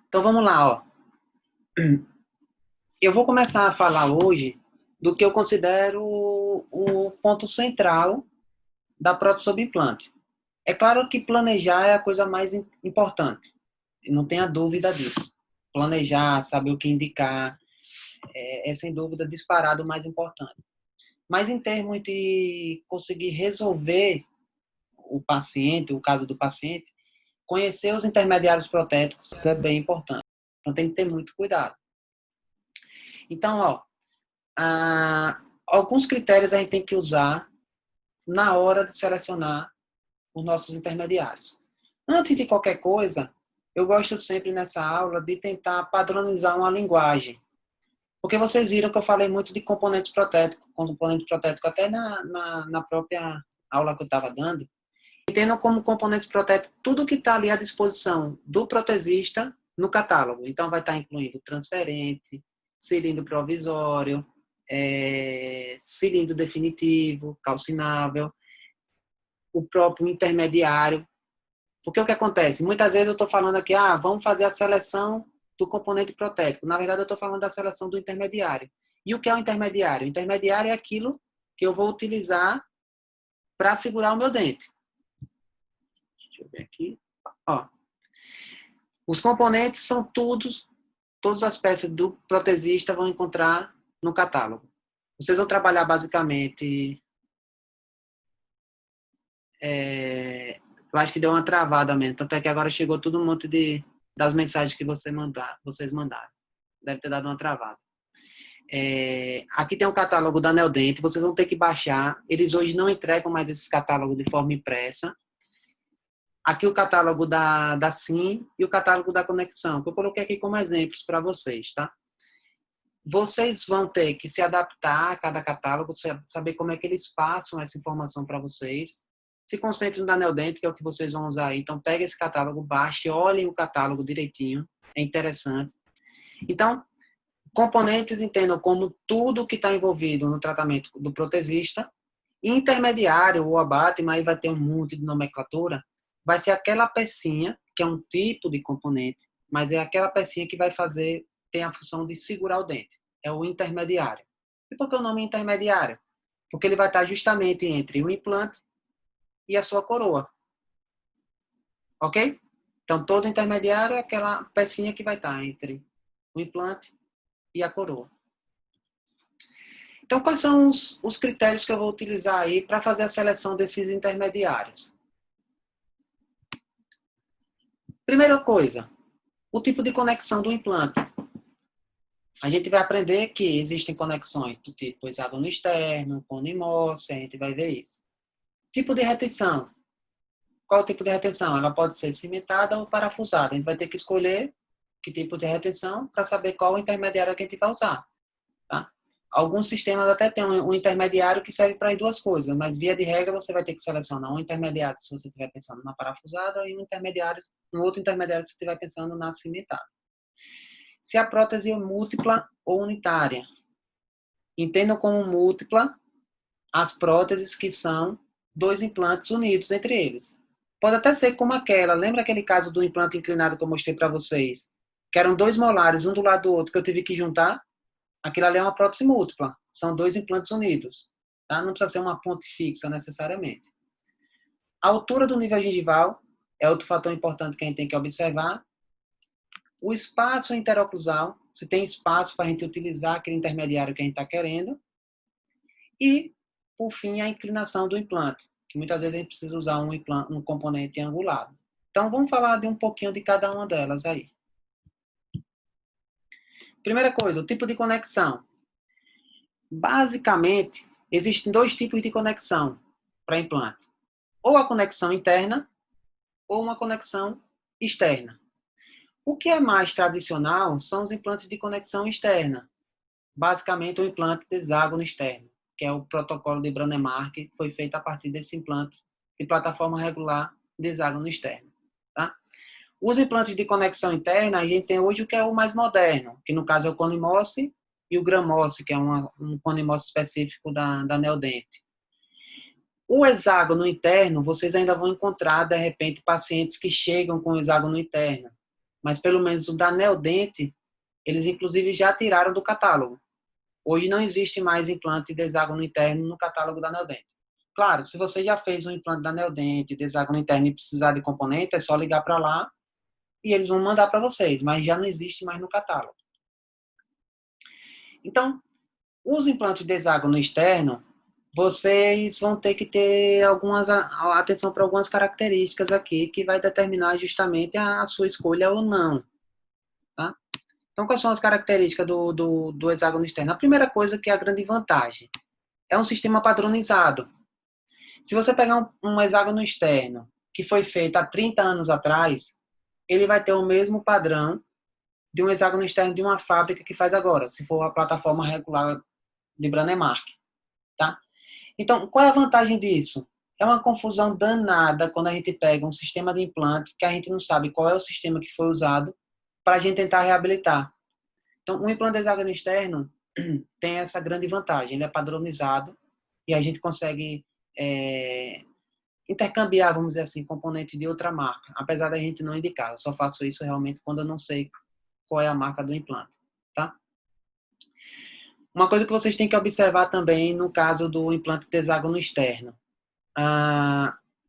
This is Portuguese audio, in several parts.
Então vamos lá, ó. Eu vou começar a falar hoje do que eu considero o ponto central da prótese sob implante. É claro que planejar é a coisa mais importante, não tenha dúvida disso. Planejar, saber o que indicar, é sem dúvida disparado o mais importante. Mas em termos de conseguir resolver o paciente, o caso do paciente, conhecer os intermediários protéticos é bem importante. Então tem que ter muito cuidado. Então, ó, alguns critérios a gente tem que usar na hora de selecionar os nossos intermediários. Antes de qualquer coisa, eu gosto sempre nessa aula de tentar padronizar uma linguagem. Porque vocês viram que eu falei muito de componentes protéticos, componente protético até na própria aula que eu estava dando. Entendam como componentes protéticos tudo que está ali à disposição do protesista no catálogo. Então, vai estar incluindo transferente, cilindro provisório, cilindro definitivo, calcinável, o próprio intermediário. Porque o que acontece? Muitas vezes eu estou falando aqui, vamos fazer a seleção do componente protético. Na verdade, eu estou falando da seleção do intermediário. E o que é o intermediário? O intermediário é aquilo que eu vou utilizar para segurar o meu dente. Deixa eu ver aqui. Ó, os componentes são todas as peças do protesista vão encontrar no catálogo. Vocês vão trabalhar basicamente... eu acho que deu uma travada mesmo. Tanto é que agora chegou todo um monte das mensagens que vocês mandaram. Deve ter dado uma travada. Aqui tem um catálogo da Neodente. Vocês vão ter que baixar. Eles hoje não entregam mais esses catálogos de forma impressa. Aqui o catálogo da SIM e o catálogo da Conexão, que eu coloquei aqui como exemplos para vocês, tá? Vocês vão ter que se adaptar a cada catálogo, saber como é que eles passam essa informação para vocês. Se concentrem no da Neodente, que é o que vocês vão usar aí. Então, pegue esse catálogo, baixe, olhem o catálogo direitinho. É interessante. Então, componentes entendam como tudo que está envolvido no tratamento do protesista. Intermediário, ou abate, mas aí vai ter um monte de nomenclatura, vai ser aquela pecinha, que é um tipo de componente, mas é aquela pecinha que vai tem a função de segurar o dente. É o intermediário. E por que o nome é intermediário? Porque ele vai estar justamente entre o implante e a sua coroa. Ok? Então, todo intermediário é aquela pecinha que vai estar entre o implante e a coroa. Então, quais são os critérios que eu vou utilizar aí para fazer a seleção desses intermediários? Primeira coisa, o tipo de conexão do implante. A gente vai aprender que existem conexões do tipo hexágono externo, cone Morse, a gente vai ver isso. Tipo de retenção. Qual é o tipo de retenção? Ela pode ser cimentada ou parafusada. A gente vai ter que escolher que tipo de retenção para saber qual o intermediário que a gente vai usar. Tá? Alguns sistemas até têm um intermediário que serve para as duas coisas, mas via de regra você vai ter que selecionar um intermediário se você estiver pensando na parafusada e um outro intermediário se você estiver pensando na cimentada. Se a prótese é múltipla ou unitária. Entendam como múltipla as próteses que são dois implantes unidos entre eles. Pode até ser como aquela, lembra aquele caso do implante inclinado que eu mostrei para vocês? Que eram dois molares, um do lado do outro, que eu tive que juntar? Aquilo ali é uma prótese múltipla. São dois implantes unidos. Tá? Não precisa ser uma ponte fixa, necessariamente. A altura do nível gengival é outro fator importante que a gente tem que observar. O espaço interoclusal, se tem espaço para a gente utilizar aquele intermediário que a gente está querendo. E, por fim, a inclinação do implante, que muitas vezes a gente precisa usar um componente angulado. Então, vamos falar de um pouquinho de cada uma delas aí. Primeira coisa, o tipo de conexão. Basicamente, existem dois tipos de conexão para implante. Ou a conexão interna, ou uma conexão externa. O que é mais tradicional são os implantes de conexão externa. Basicamente, o implante de hexágono externo, que é o protocolo de Brånemark, que foi feito a partir desse implante de plataforma regular de hexágono externo. Tá? Os implantes de conexão interna, a gente tem hoje o que é o mais moderno, que no caso é o cone Morse e o Gram Morse, que é um cone Morse específico da Neodente. O hexágono interno, vocês ainda vão encontrar, de repente, pacientes que chegam com o hexágono interno. mas pelo menos o da Neodent, eles inclusive já tiraram do catálogo. Hoje não existe mais implante de hexágono interno no catálogo da Neodent. Claro, se você já fez um implante da Neodent, de hexágono interno e precisar de componente, é só ligar para lá e eles vão mandar para vocês, mas já não existe mais no catálogo. Então, os implantes de hexágono externo, vocês vão ter que ter atenção para algumas características aqui que vai determinar justamente a sua escolha ou não. Tá? Então, quais são as características do hexágono externo? A primeira coisa que é a grande vantagem é um sistema padronizado. Se você pegar um hexágono externo que foi feito há 30 anos atrás, ele vai ter o mesmo padrão de um hexágono externo de uma fábrica que faz agora, se for a plataforma regular de Branemark. Tá? Então, qual é a vantagem disso? É uma confusão danada quando a gente pega um sistema de implante que a gente não sabe qual é o sistema que foi usado para a gente tentar reabilitar. Então, o implante de hexágono externo tem essa grande vantagem. Ele é padronizado e a gente consegue intercambiar, vamos dizer assim, componentes de outra marca, apesar da gente não indicar. Eu só faço isso realmente quando eu não sei qual é a marca do implante. Tá? Uma coisa que vocês têm que observar também no caso do implante de hexágono externo,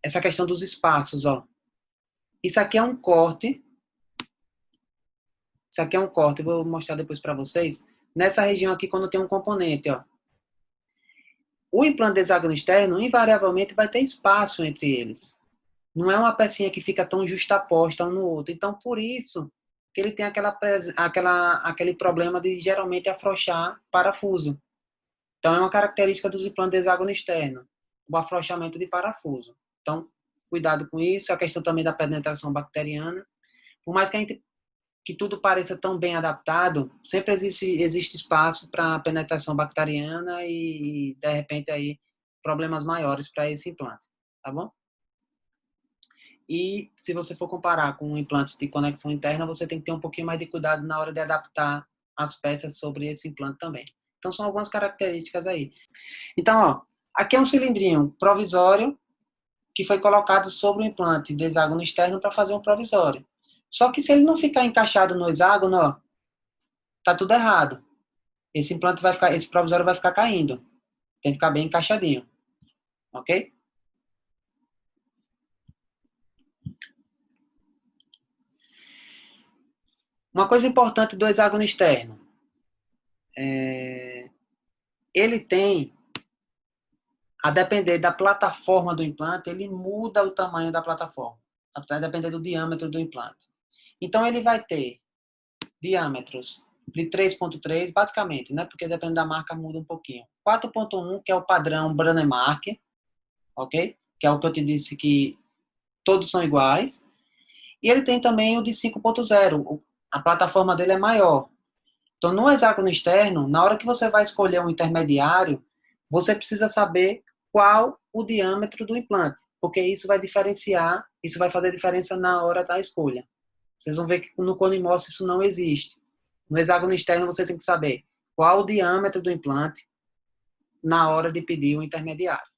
essa questão dos espaços, ó. Isso aqui é um corte. Isso aqui é um corte, eu vou mostrar depois para vocês. Nessa região aqui, quando tem um componente, ó. O implante de hexágono externo, invariavelmente, vai ter espaço entre eles. Não é uma pecinha que fica tão justaposta um no outro. Então, por isso que ele tem aquele problema de, geralmente, afrouxar parafuso. Então, é uma característica dos implantes de hexágono externo, o afrouxamento de parafuso. Então, cuidado com isso. A questão também da penetração bacteriana. Por mais que tudo pareça tão bem adaptado, sempre existe espaço para penetração bacteriana e, de repente, aí, problemas maiores para esse implante. Tá bom? E, se você for comparar com um implante de conexão interna, você tem que ter um pouquinho mais de cuidado na hora de adaptar as peças sobre esse implante também. Então, são algumas características aí. Então, ó, aqui é um cilindrinho provisório que foi colocado sobre o implante de hexágono externo para fazer um provisório. Só que se ele não ficar encaixado no hexágono, ó, tá tudo errado. Esse provisório vai ficar caindo. Tem que ficar bem encaixadinho. Ok? Uma coisa importante do hexágono externo. Ele tem, a depender da plataforma do implante, ele muda o tamanho da plataforma. A depender do diâmetro do implante. Então, ele vai ter diâmetros de 3.3, basicamente, né? Porque dependendo da marca muda um pouquinho. 4.1, que é o padrão Branemark, ok? Que é o que eu te disse que todos são iguais. E ele tem também o de 5.0. A plataforma dele é maior. Então, no hexágono externo, na hora que você vai escolher um intermediário, você precisa saber qual o diâmetro do implante, porque isso vai diferenciar, isso vai fazer diferença na hora da escolha. Vocês vão ver que no Conimoss isso não existe. No hexágono externo você tem que saber qual o diâmetro do implante na hora de pedir o intermediário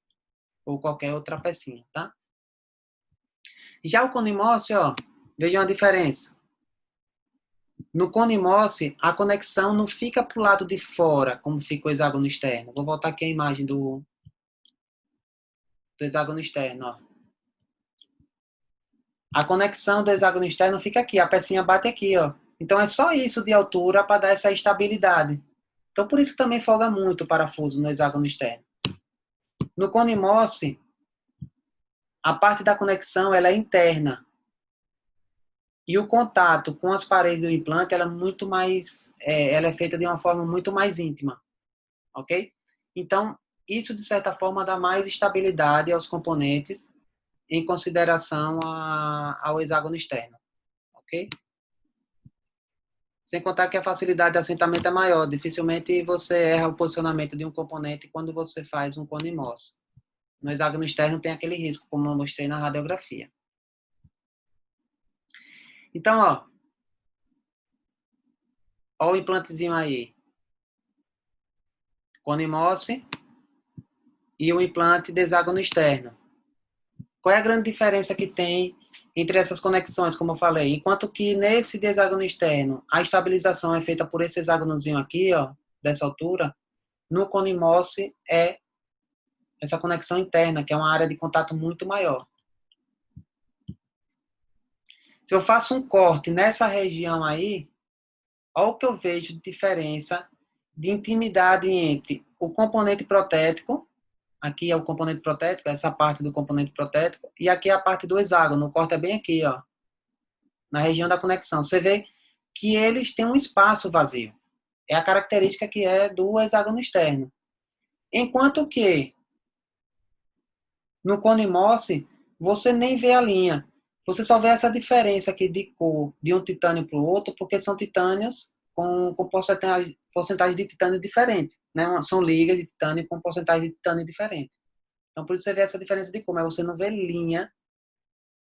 ou qualquer outra pecinha, tá? Já o Conimoss, ó, vejam a diferença. No Conimoss, a conexão não fica para o lado de fora, como fica o hexágono externo. Vou voltar aqui a imagem do hexágono externo, ó. A conexão do hexágono externo fica aqui, a pecinha bate aqui, ó. Então, é só isso de altura para dar essa estabilidade. Então, por isso que também folga muito o parafuso no hexágono externo. No Conimoss, a parte da conexão ela é interna. E o contato com as paredes do implante ela é feita de uma forma muito mais íntima. Ok? Então, isso, de certa forma, dá mais estabilidade aos componentes em consideração ao hexágono externo. Ok? Sem contar que a facilidade de assentamento é maior. Dificilmente você erra o posicionamento de um componente quando você faz um Conimoss. No hexágono externo tem aquele risco, como eu mostrei na radiografia. Então, ó o implantezinho aí. Conimoss e o implante de hexágono externo. Qual é a grande diferença que tem entre essas conexões, como eu falei, enquanto que nesse de hexágono externo, a estabilização é feita por esse hexágonozinho aqui, ó, dessa altura, no cone Morse é essa conexão interna, que é uma área de contato muito maior. Se eu faço um corte nessa região aí, olha o que eu vejo de diferença de intimidade entre o componente protético, aqui é o componente protético, essa parte do componente protético, e aqui é a parte do hexágono, o corte é bem aqui, ó, na região da conexão. Você vê que eles têm um espaço vazio. É a característica que é do hexágono externo. Enquanto que no cone Morse, você nem vê a linha. Você só vê essa diferença aqui de cor de um titânio para o outro, porque são titânios com porcentagem de titânio diferente. Né? São ligas de titânio com porcentagem de titânio diferente. Então, por isso você vê essa diferença de cor, mas você não vê linha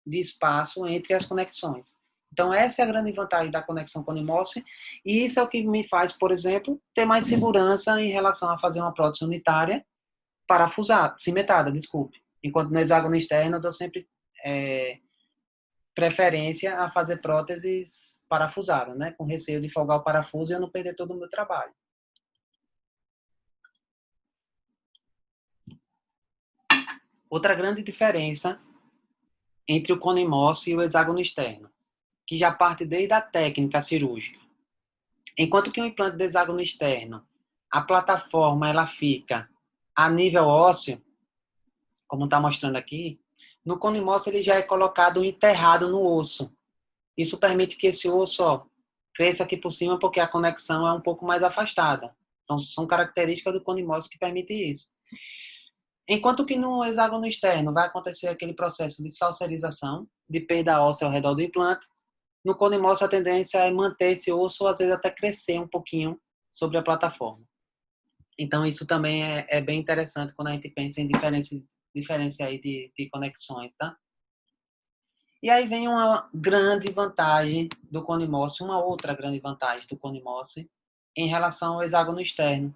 de espaço entre as conexões. Então, essa é a grande vantagem da conexão cone-Morse, e isso é o que me faz, por exemplo, ter mais segurança em relação a fazer uma prótese unitária parafusada, cimentada, desculpe. Enquanto no hexágono externo, eu dou sempre preferência a fazer próteses parafusadas, né? Com receio de folgar o parafuso e eu não perder todo o meu trabalho. Outra grande diferença entre o cone Morse e o hexágono externo, que já parte desde a técnica cirúrgica. Enquanto que o implante de hexágono externo, a plataforma ela fica a nível ósseo, como está mostrando aqui, no cone Morse ele já é colocado enterrado no osso. Isso permite que esse osso, ó, cresça aqui por cima, porque a conexão é um pouco mais afastada. Então, são características do cone Morse que permite isso. Enquanto que no hexágono externo vai acontecer aquele processo de salserização, de perda óssea ao redor do implante, no cone Morse a tendência é manter esse osso, ou às vezes até crescer um pouquinho sobre a plataforma. Então, isso também é bem interessante quando a gente pensa em diferença aí de conexões, tá? E aí vem uma grande vantagem do cone Morse, uma outra grande vantagem do cone Morse em relação ao hexágono externo.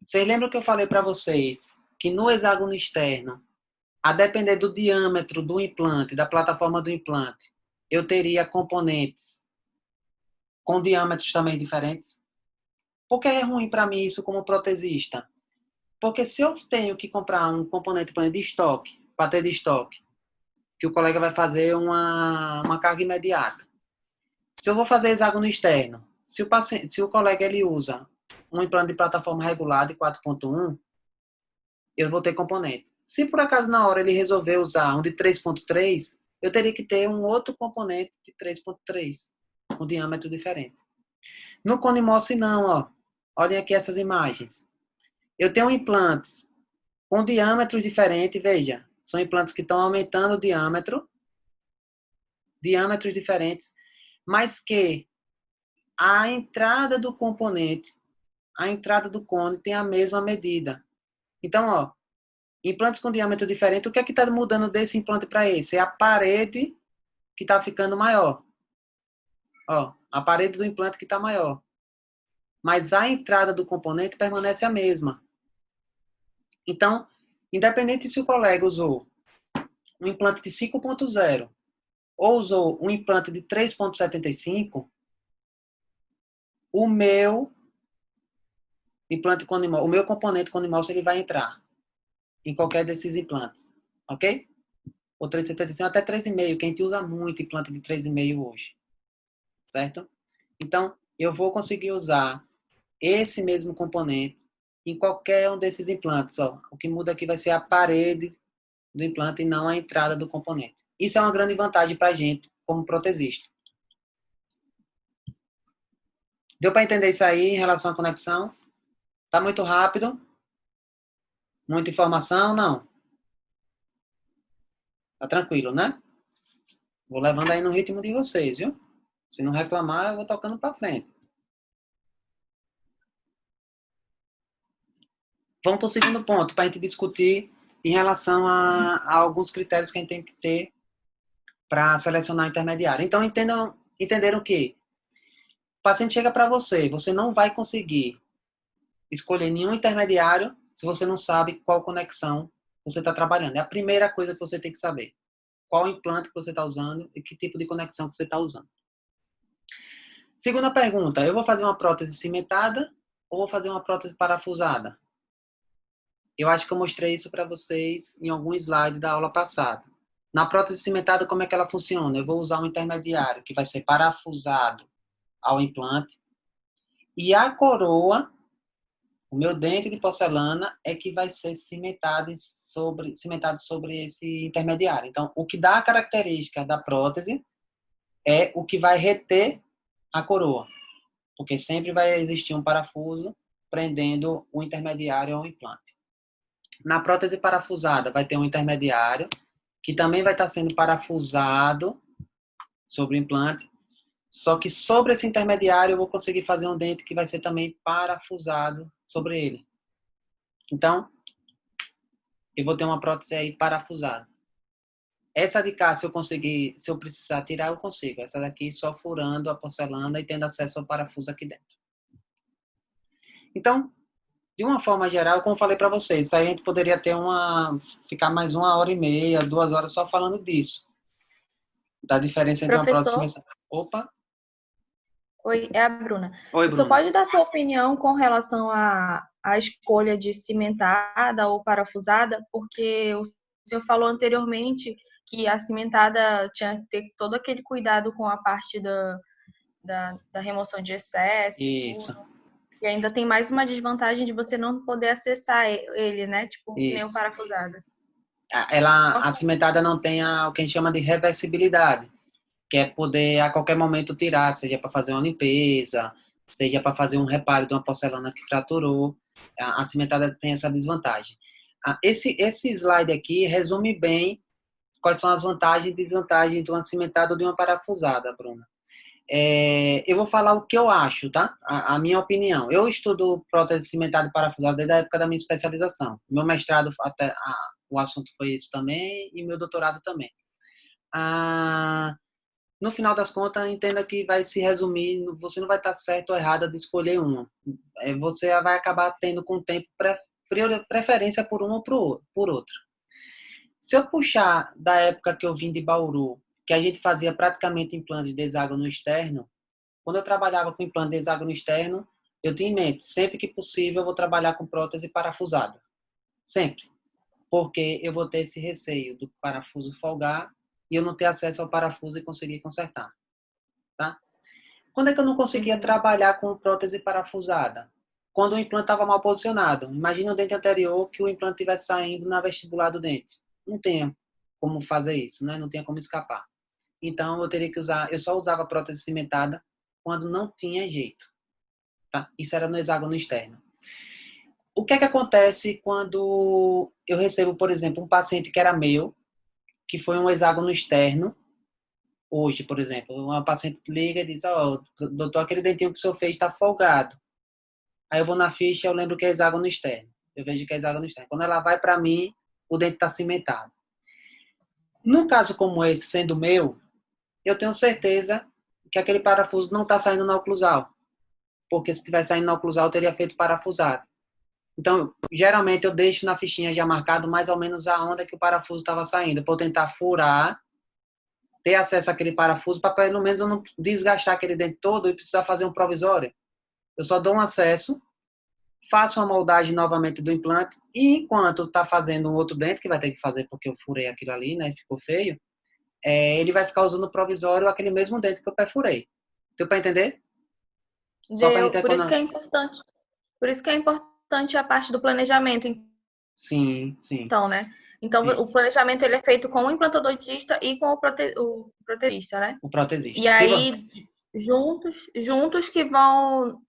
Vocês lembram que eu falei para vocês que no hexágono externo, a depender do diâmetro do implante, da plataforma do implante, eu teria componentes com diâmetros também diferentes? Por que é ruim para mim isso como protesista? Porque se eu tenho que comprar um componente de estoque, para ter de estoque, que o colega vai fazer uma carga imediata. Se eu vou fazer hexágono externo, se o colega ele usa um implante de plataforma regular de 4.1, eu vou ter componente. Se por acaso na hora ele resolver usar um de 3.3, eu teria que ter um outro componente de 3.3, com diâmetro diferente. No cone Morse não, ó. Olhem aqui essas imagens. Eu tenho implantes com diâmetros diferentes, veja, são implantes que estão aumentando o diâmetros diferentes, mas que a entrada do componente, a entrada do cone tem a mesma medida. Então, ó, implantes com diâmetro diferente, o que é que está mudando desse implante para esse? É a parede que está ficando maior. Ó, a parede do implante que está maior. Mas a entrada do componente permanece a mesma. Então, independente se o colega usou um implante de 5.0 ou usou um implante de 3.75, o meu implante Conimol, o meu componente Conimol, ele vai entrar em qualquer desses implantes, ok? Ou 3.75 até 3,5, que a gente usa muito implante de 3,5 hoje, certo? Então, eu vou conseguir usar esse mesmo componente em qualquer um desses implantes, ó. O que muda aqui vai ser a parede do implante e não a entrada do componente. Isso é uma grande vantagem para a gente, como protesista. Deu para entender isso aí em relação à conexão? Tá muito rápido? Muita informação? Não. Tá tranquilo, né? Vou levando aí no ritmo de vocês, viu? Se não reclamar, eu vou tocando para frente. Vamos para o segundo ponto, para a gente discutir em relação a alguns critérios que a gente tem que ter para selecionar intermediário. Então, entenderam que o paciente chega para você, você não vai conseguir escolher nenhum intermediário se você não sabe qual conexão você está trabalhando. É a primeira coisa que você tem que saber. qual implante que você está usando e que tipo de conexão que você está usando. Segunda pergunta, eu vou fazer uma prótese cimentada ou vou fazer uma prótese parafusada? Eu acho que eu mostrei isso para vocês em algum slide da aula passada. Na prótese cimentada, como é que ela funciona? Eu vou usar um intermediário que vai ser parafusado ao implante e a coroa, o meu dente de porcelana, é que vai ser cimentado sobre esse intermediário. Então, o que dá a característica da prótese é o que vai reter a coroa, porque sempre vai existir um parafuso prendendo o intermediário ao implante. Na prótese parafusada vai ter um intermediário que também vai estar sendo parafusado sobre o implante, só que sobre esse intermediário eu vou conseguir fazer um dente que vai ser também parafusado sobre ele. Então, eu vou ter uma prótese aí parafusada. Essa de cá, se eu precisar tirar, eu consigo. Essa daqui só furando a porcelana e tendo acesso ao parafuso aqui dentro. Então, de uma forma geral, como eu falei para vocês, isso aí a gente poderia ficar mais 1h30, 2 horas só falando disso. Da diferença entre uma prótese Professor, cimentada. Opa! oi, é a Bruna. Oi, O senhor Bruna. pode dar sua opinião com relação à escolha de cimentada ou parafusada? Porque o senhor falou anteriormente que a cimentada tinha que ter todo aquele cuidado com a parte da remoção de excesso e Isso, tudo. E ainda tem mais uma desvantagem de você não poder acessar ele, né? Tipo, que nem o isso. parafusado. A cimentada não tem o que a gente chama de reversibilidade, que é poder a qualquer momento tirar, seja para fazer uma limpeza, seja para fazer um reparo de uma porcelana que fraturou. A cimentada tem essa desvantagem. Esse slide aqui resume bem quais são as vantagens e desvantagens de uma cimentada ou de uma parafusada, Bruna. Eu vou falar o que eu acho, tá? A minha opinião. Eu estudo prótese cimentada e parafusada desde a época da minha especialização. Meu mestrado, o assunto foi isso também, e meu doutorado também. No final das contas, entenda que vai se resumir, você não vai estar certo ou errada de escolher uma. Você vai acabar tendo com o tempo preferência por uma ou por outra. Se eu puxar da época que eu vim de Bauru, que a gente fazia praticamente implante de hexágono externo, quando eu trabalhava com implante de hexágono externo, eu tinha em mente, sempre que possível, eu vou trabalhar com prótese parafusada. Sempre. Porque eu vou ter esse receio do parafuso folgar e eu não ter acesso ao parafuso e conseguir consertar. Tá? Quando é que eu não conseguia trabalhar com prótese parafusada? Quando o implante estava mal posicionado. Imagina o dente anterior que o implante estivesse saindo na vestibular do dente. Não tinha como fazer isso, né? Não tinha como escapar. Então, eu só usava prótese cimentada quando não tinha jeito. Tá? Isso era no hexágono externo. O que é que acontece quando eu recebo, por exemplo, um paciente que era meu, que foi um hexágono externo, hoje, por exemplo, uma paciente liga e diz, doutor, aquele dentinho que o senhor fez está folgado. Aí eu vou na ficha, eu lembro que é hexágono externo. Eu vejo que é hexágono externo. Quando ela vai para mim, o dente está cimentado. Num caso como esse, sendo meu, eu tenho certeza que aquele parafuso não está saindo na oclusal. Porque se tivesse saindo na oclusal, eu teria feito parafusado. Então, geralmente eu deixo na fichinha já marcado mais ou menos aonde que o parafuso estava saindo, para eu tentar furar, ter acesso àquele parafuso, para pelo menos eu não desgastar aquele dente todo e precisar fazer um provisório. Eu só dou um acesso, faço uma moldagem novamente do implante, e enquanto está fazendo um outro dente, que vai ter que fazer porque eu furei aquilo ali, né, ficou feio, ele vai ficar usando o provisório aquele mesmo dente que eu perfurei. Deu para entender? Só para a gente Por isso que economizar. é importante. Por isso que é importante a parte do planejamento, Sim, sim, então, né? Então, sim. o planejamento ele é feito com o implantologista e com o protetista, né? O E protesista. aí, juntos que vão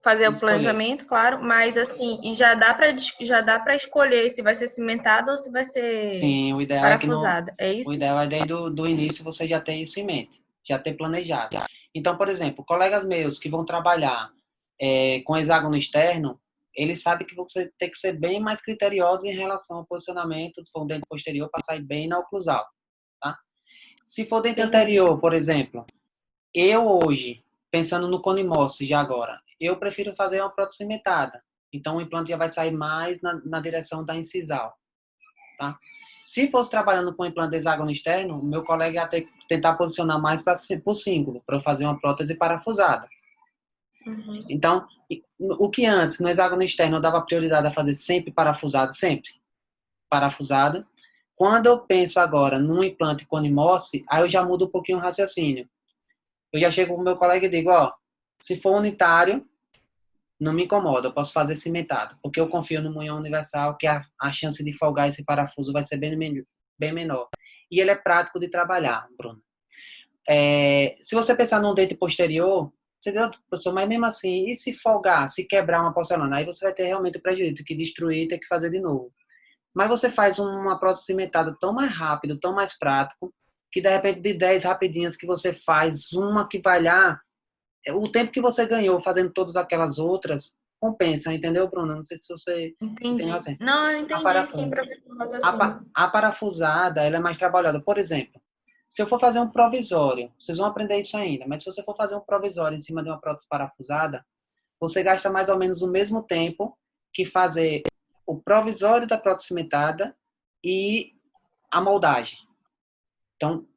fazer o Escolher. planejamento, claro, mas assim, e já dá para escolher se vai ser cimentado ou se vai ser Sim, o ideal é que parafusada. É o isso? ideal é desde do início você já ter isso em mente, já ter planejado. Então, por exemplo, colegas meus que vão trabalhar com hexágono externo, eles sabem que você tem que ser bem mais criterioso em relação ao posicionamento do dente posterior para sair bem na oclusal, tá? Se for dente Entendi. anterior, por exemplo, eu hoje, pensando no conimorse já agora, eu prefiro fazer uma prótese cimentada. Então, o implante já vai sair mais na direção da incisal, tá? Se fosse trabalhando com implante hexágono externo, o meu colega ia ter que tentar posicionar mais para o cíngulo, para eu fazer uma prótese parafusada. Uhum. Então, o que antes, no hexágono externo, eu dava prioridade a fazer sempre parafusado, sempre parafusada. Quando eu penso agora num implante Conimorse, aí eu já mudo um pouquinho o raciocínio. Eu já chego com o meu colega e digo, ó, se for unitário, não me incomoda, eu posso fazer cimentado, porque eu confio no munhão universal, que a chance de folgar esse parafuso vai ser bem menor. E ele é prático de trabalhar, Bruno. Se você pensar num dente posterior, você diz, professor, mas mesmo assim, e se folgar, se quebrar uma porcelana? Aí você vai ter realmente o prejuízo, que destruir e ter que fazer de novo. Mas você faz uma prótese cimentada tão mais rápido, tão mais prático, que de repente de 10 rapidinhas que você faz, uma que vai lá, o tempo que você ganhou fazendo todas aquelas outras, compensa, entendeu, Bruno? Não sei se você entendeu Entendi. assim. Não, eu A, entendi sim, parafuso, professor, o raciocínio. a parafusada, ela é mais trabalhada. Por exemplo, se eu for fazer um provisório, vocês vão aprender isso ainda, mas se você for fazer um provisório em cima de uma prótese parafusada, você gasta mais ou menos o mesmo tempo que fazer o provisório da prótese cimentada e a moldagem. Então,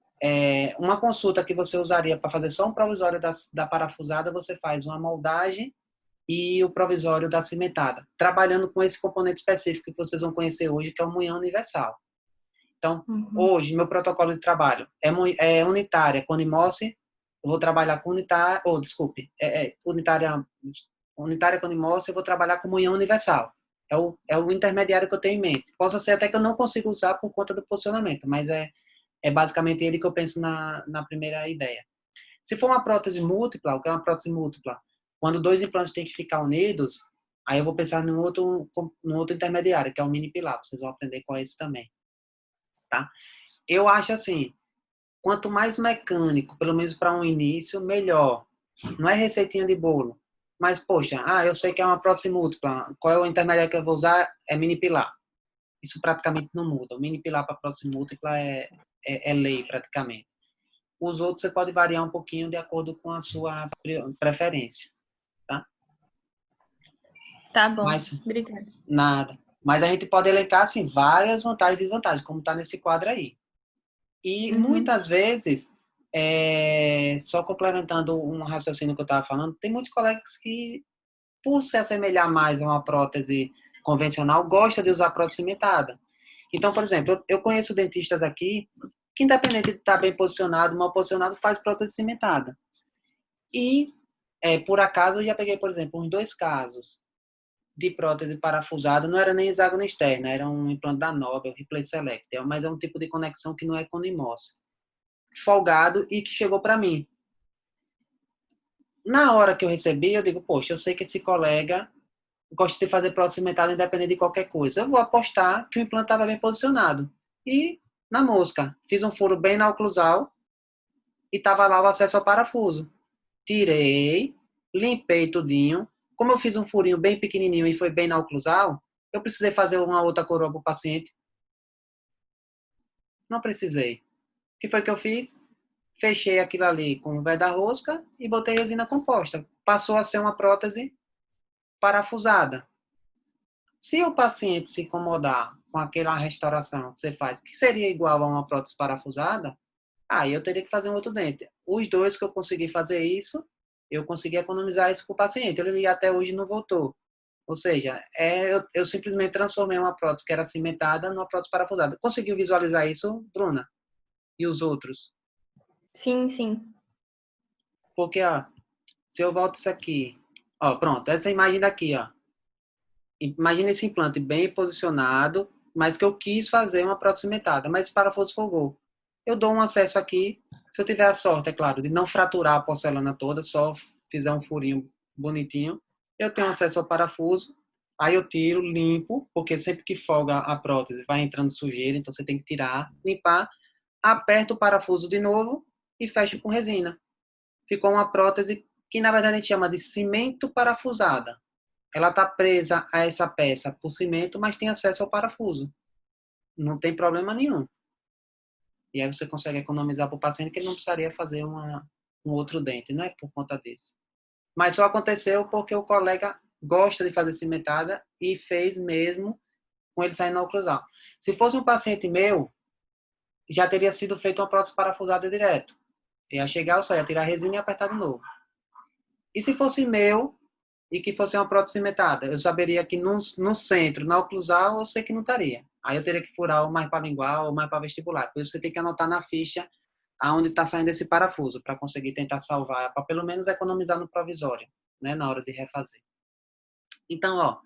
uma consulta que você usaria para fazer só um provisório da parafusada, você faz uma moldagem e o provisório da cimentada, trabalhando com esse componente específico que vocês vão conhecer hoje, que é o munhão universal. Então, Uhum. hoje, meu protocolo de trabalho é unitária Conimorse, eu vou trabalhar com unitária, unitária Conimorse, eu vou trabalhar com munhão universal. É o intermediário que eu tenho em mente. Possa ser até que eu não consiga usar por conta do posicionamento, mas é basicamente ele que eu penso na primeira ideia. Se for uma prótese múltipla, o que é uma prótese múltipla? Quando dois implantes têm que ficar unidos, aí eu vou pensar num outro intermediário, que é o mini pilar. Vocês vão aprender com esse também, tá? Eu acho assim, quanto mais mecânico, pelo menos para um início, melhor. Não é receitinha de bolo. Mas, poxa, eu sei que é uma prótese múltipla. Qual é o intermediário que eu vou usar? É mini pilar. Isso praticamente não muda. O mini pilar para prótese múltipla é lei, praticamente. Os outros você pode variar um pouquinho de acordo com a sua preferência, tá? Tá bom, Mas obrigada. nada. Mas a gente pode elencar assim várias vantagens e desvantagens, como está nesse quadro aí. E Uhum. muitas vezes, só complementando um raciocínio que eu estava falando, tem muitos colegas que, por se assemelhar mais a uma prótese convencional, gostam de usar prótese cimentada. Então, por exemplo, eu conheço dentistas aqui que, independente de estar bem posicionado, mal posicionado, faz prótese cimentada. E, por acaso, eu já peguei, por exemplo, uns 2 casos de prótese parafusada, não era nem hexágono externo, era um implante da Nobel, Replay Select, mas é um tipo de conexão que não é Conimorse. Folgado e que chegou para mim. Na hora que eu recebi, eu digo, poxa, eu sei que esse colega gosta de fazer prótese cimentada independente de qualquer coisa. Eu vou apostar que o implante estava bem posicionado. E, na mosca, fiz um furo bem na oclusal e estava lá o acesso ao parafuso. Tirei, limpei tudinho. Como eu fiz um furinho bem pequenininho e foi bem na oclusal, eu precisei fazer uma outra coroa para o paciente? Não precisei. O que foi que eu fiz? Fechei aquilo ali com o véio da rosca e botei resina composta. Passou a ser uma prótese parafusada. Se o paciente se incomodar com aquela restauração que você faz, que seria igual a uma prótese parafusada, aí eu teria que fazer um outro dente. Os 2 que eu consegui fazer isso, eu consegui economizar isso para o paciente. Ele até hoje não voltou. Ou seja, eu simplesmente transformei uma prótese que era cimentada numa prótese parafusada. Conseguiu visualizar isso, Bruna? E os outros? Sim, sim. Porque, ó, se eu volto isso aqui, ó, pronto, essa imagem daqui, ó. Imagina esse implante bem posicionado, mas que eu quis fazer uma prótese cimentada, mas esse parafuso folgou. Eu dou um acesso aqui, se eu tiver a sorte, é claro, de não fraturar a porcelana toda, só fizer um furinho bonitinho, eu tenho acesso ao parafuso, aí eu tiro, limpo, porque sempre que folga a prótese vai entrando sujeira, então você tem que tirar, limpar, aperto o parafuso de novo e fecho com resina. Ficou uma prótese que na verdade a gente chama de cimento parafusada. Ela está presa a essa peça por cimento, mas tem acesso ao parafuso. Não tem problema nenhum. E aí você consegue economizar para o paciente que ele não precisaria fazer um outro dente, não é por conta disso. Mas só aconteceu porque o colega gosta de fazer cimentada e fez mesmo com ele saindo na oclusal. Se fosse um paciente meu, já teria sido feita uma prótese parafusada direto. Ia chegar, eu só ia tirar a resina e apertar de novo. E se fosse meu, e que fosse uma prótese cimentada, eu saberia que no centro, na oclusal, eu sei que não estaria. Aí eu teria que furar ou mais para lingual ou mais para vestibular. Por isso você tem que anotar na ficha aonde está saindo esse parafuso, para conseguir tentar salvar, para pelo menos economizar no provisório, né, na hora de refazer. Então, ó,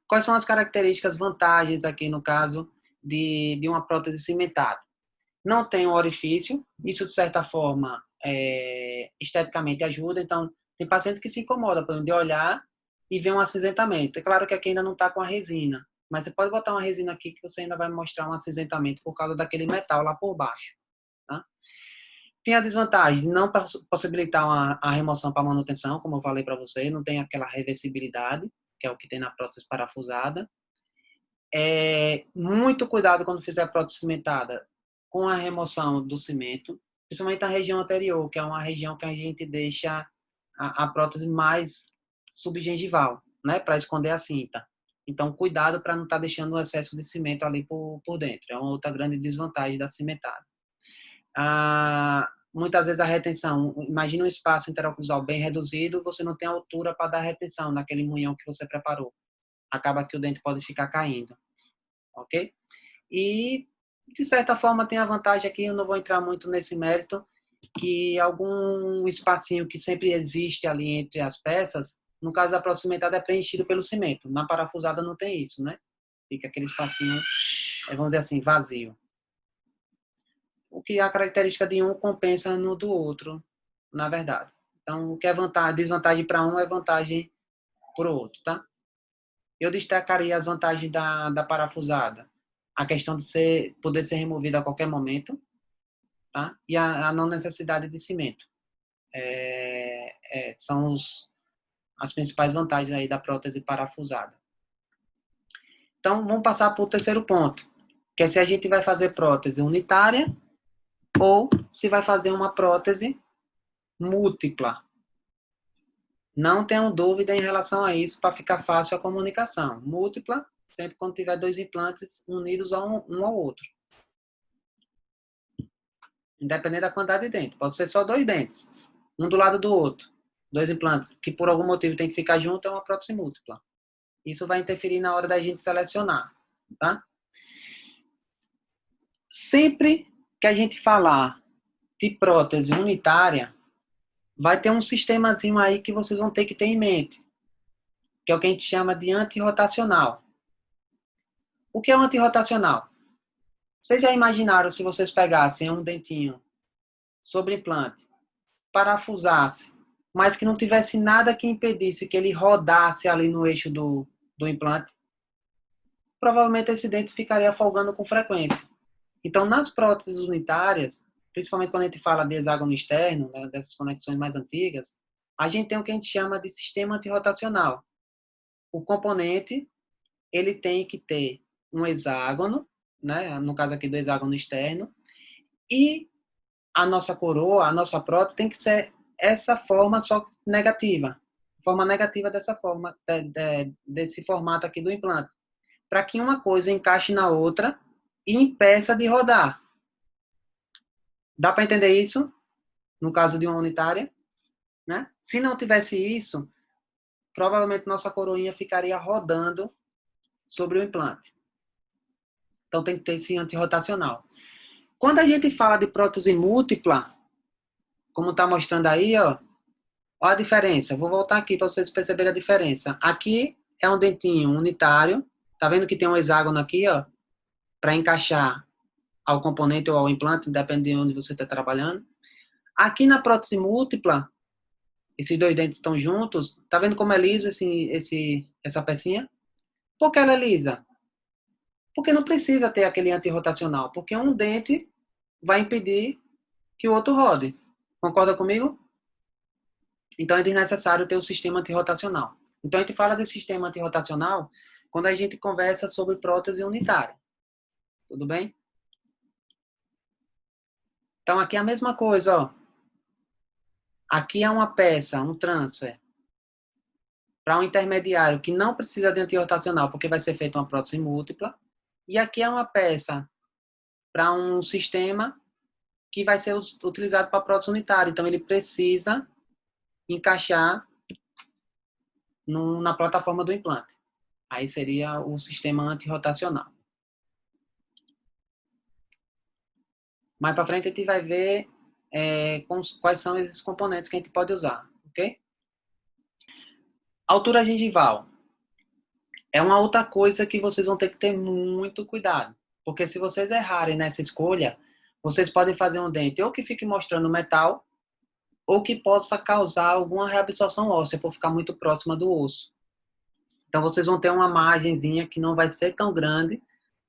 quais são as características, vantagens aqui no caso de uma prótese cimentada? Não tem um orifício, isso de certa forma esteticamente ajuda, então tem pacientes que se incomodam, por exemplo, de olhar e ver um acinzentamento. É claro que aqui ainda não está com a resina, mas você pode botar uma resina aqui que você ainda vai mostrar um acinzentamento por causa daquele metal lá por baixo. Tá? Tem a desvantagem de não possibilitar a remoção para manutenção, como eu falei para você, não tem aquela reversibilidade, que é o que tem na prótese parafusada. Muito cuidado quando fizer a prótese cimentada com a remoção do cimento, principalmente na região anterior, que é uma região que a gente deixa a prótese mais subgengival, né, para esconder a cinta. Então, cuidado para não estar deixando o excesso de cimento ali por dentro. É uma outra grande desvantagem da cimentada. Muitas vezes a retenção, imagina um espaço interoclusal bem reduzido, você não tem altura para dar retenção naquele munhão que você preparou. Acaba que o dente pode ficar caindo. Ok? E, de certa forma, tem a vantagem aqui, eu não vou entrar muito nesse mérito, que algum espacinho que sempre existe ali entre as peças, no caso da proximidade, é preenchido pelo cimento. Na parafusada não tem isso, né? Fica aquele espacinho, vamos dizer assim, vazio. O que a característica de um compensa no do outro, na verdade. Então, o que é vantagem, desvantagem para um é vantagem para o outro, tá? Eu destacaria as vantagens da parafusada. A questão de poder ser removida a qualquer momento, tá? E a não necessidade de cimento. São as principais vantagens aí da prótese parafusada. Então, vamos passar para o terceiro ponto, que é se a gente vai fazer prótese unitária ou se vai fazer uma prótese múltipla. Não tenham dúvida em relação a isso, para ficar fácil a comunicação. Múltipla, sempre quando tiver dois implantes unidos um ao outro. Independente da quantidade de dente. Pode ser só dois dentes, um do lado do outro. Dois implantes, que por algum motivo tem que ficar junto, é uma prótese múltipla. Isso vai interferir na hora da gente selecionar, tá? Sempre que a gente falar de prótese unitária, vai ter um sistemazinho aí que vocês vão ter que ter em mente, que é o que a gente chama de antirrotacional. O que é um antirrotacional? Vocês já imaginaram se vocês pegassem um dentinho sobre implante, parafusasse, mas que não tivesse nada que impedisse que ele rodasse ali no eixo do implante? Provavelmente esse dente ficaria folgando com frequência. Então, nas próteses unitárias, principalmente quando a gente fala de hexágono externo, né, dessas conexões mais antigas, a gente tem o que a gente chama de sistema antirrotacional. O componente, ele tem que ter um hexágono, né, no caso aqui do hexágono externo, e a nossa coroa, a nossa prótese tem que ser essa forma só negativa. Forma negativa dessa forma, desse formato aqui do implante. Para que uma coisa encaixe na outra e impeça de rodar. Dá para entender isso? No caso de uma unitária, né? Se não tivesse isso, provavelmente nossa coroinha ficaria rodando sobre o implante. Então tem que ter esse antirrotacional. Quando a gente fala de prótese múltipla, como está mostrando aí, ó a diferença. Vou voltar aqui para vocês perceberem a diferença. Aqui é um dentinho unitário. Tá vendo que tem um hexágono aqui, ó, para encaixar ao componente ou ao implante, depende de onde você está trabalhando. Aqui na prótese múltipla, esses dois dentes estão juntos. Tá vendo como é liso essa pecinha? Por que ela é lisa? Porque não precisa ter aquele antirrotacional, porque um dente vai impedir que o outro rode. Concorda comigo? Então é desnecessário ter o sistema antirrotacional. Então a gente fala de sistema antirrotacional quando a gente conversa sobre prótese unitária. Tudo bem? Então aqui é a mesma coisa, ó. Aqui é uma peça, um transfer, para um intermediário que não precisa de antirrotacional, porque vai ser feita uma prótese múltipla. E aqui é uma peça para um sistema que vai ser utilizado para prótese unitária. Então, ele precisa encaixar na plataforma do implante. Aí seria o sistema antirrotacional. Mais para frente a gente vai ver quais são esses componentes que a gente pode usar, ok? Altura gengival. É uma outra coisa que vocês vão ter que ter muito cuidado. Porque se vocês errarem nessa escolha, vocês podem fazer um dente ou que fique mostrando metal, ou que possa causar alguma reabsorção óssea, por ficar muito próxima do osso. Então, vocês vão ter uma margenzinha que não vai ser tão grande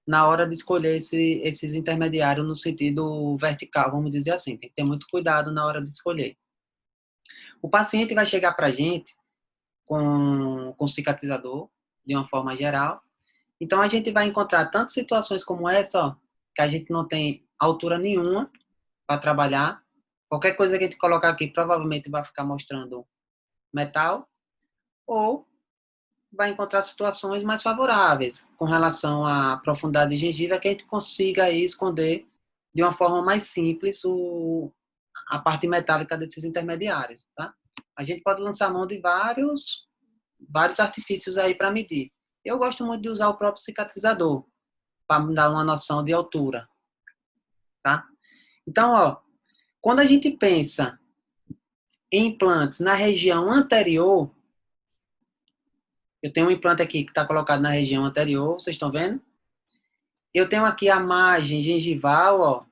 na hora de escolher esses intermediários no sentido vertical, vamos dizer assim. Tem que ter muito cuidado na hora de escolher. O paciente vai chegar para a gente com cicatrizador, de uma forma geral. Então, a gente vai encontrar tanto situações como essa, ó, que a gente não tem altura nenhuma para trabalhar. Qualquer coisa que a gente colocar aqui provavelmente vai ficar mostrando metal, ou vai encontrar situações mais favoráveis com relação à profundidade de gengiva, que a gente consiga aí esconder de uma forma mais simples a parte metálica desses intermediários, tá? A gente pode lançar mão de vários artifícios aí para medir. Eu gosto muito de usar o próprio cicatrizador para me dar uma noção de altura, tá? Então, ó, quando a gente pensa em implantes na região anterior, eu tenho um implante aqui que está colocado na região anterior, vocês estão vendo? Eu tenho aqui a margem gengival, ó,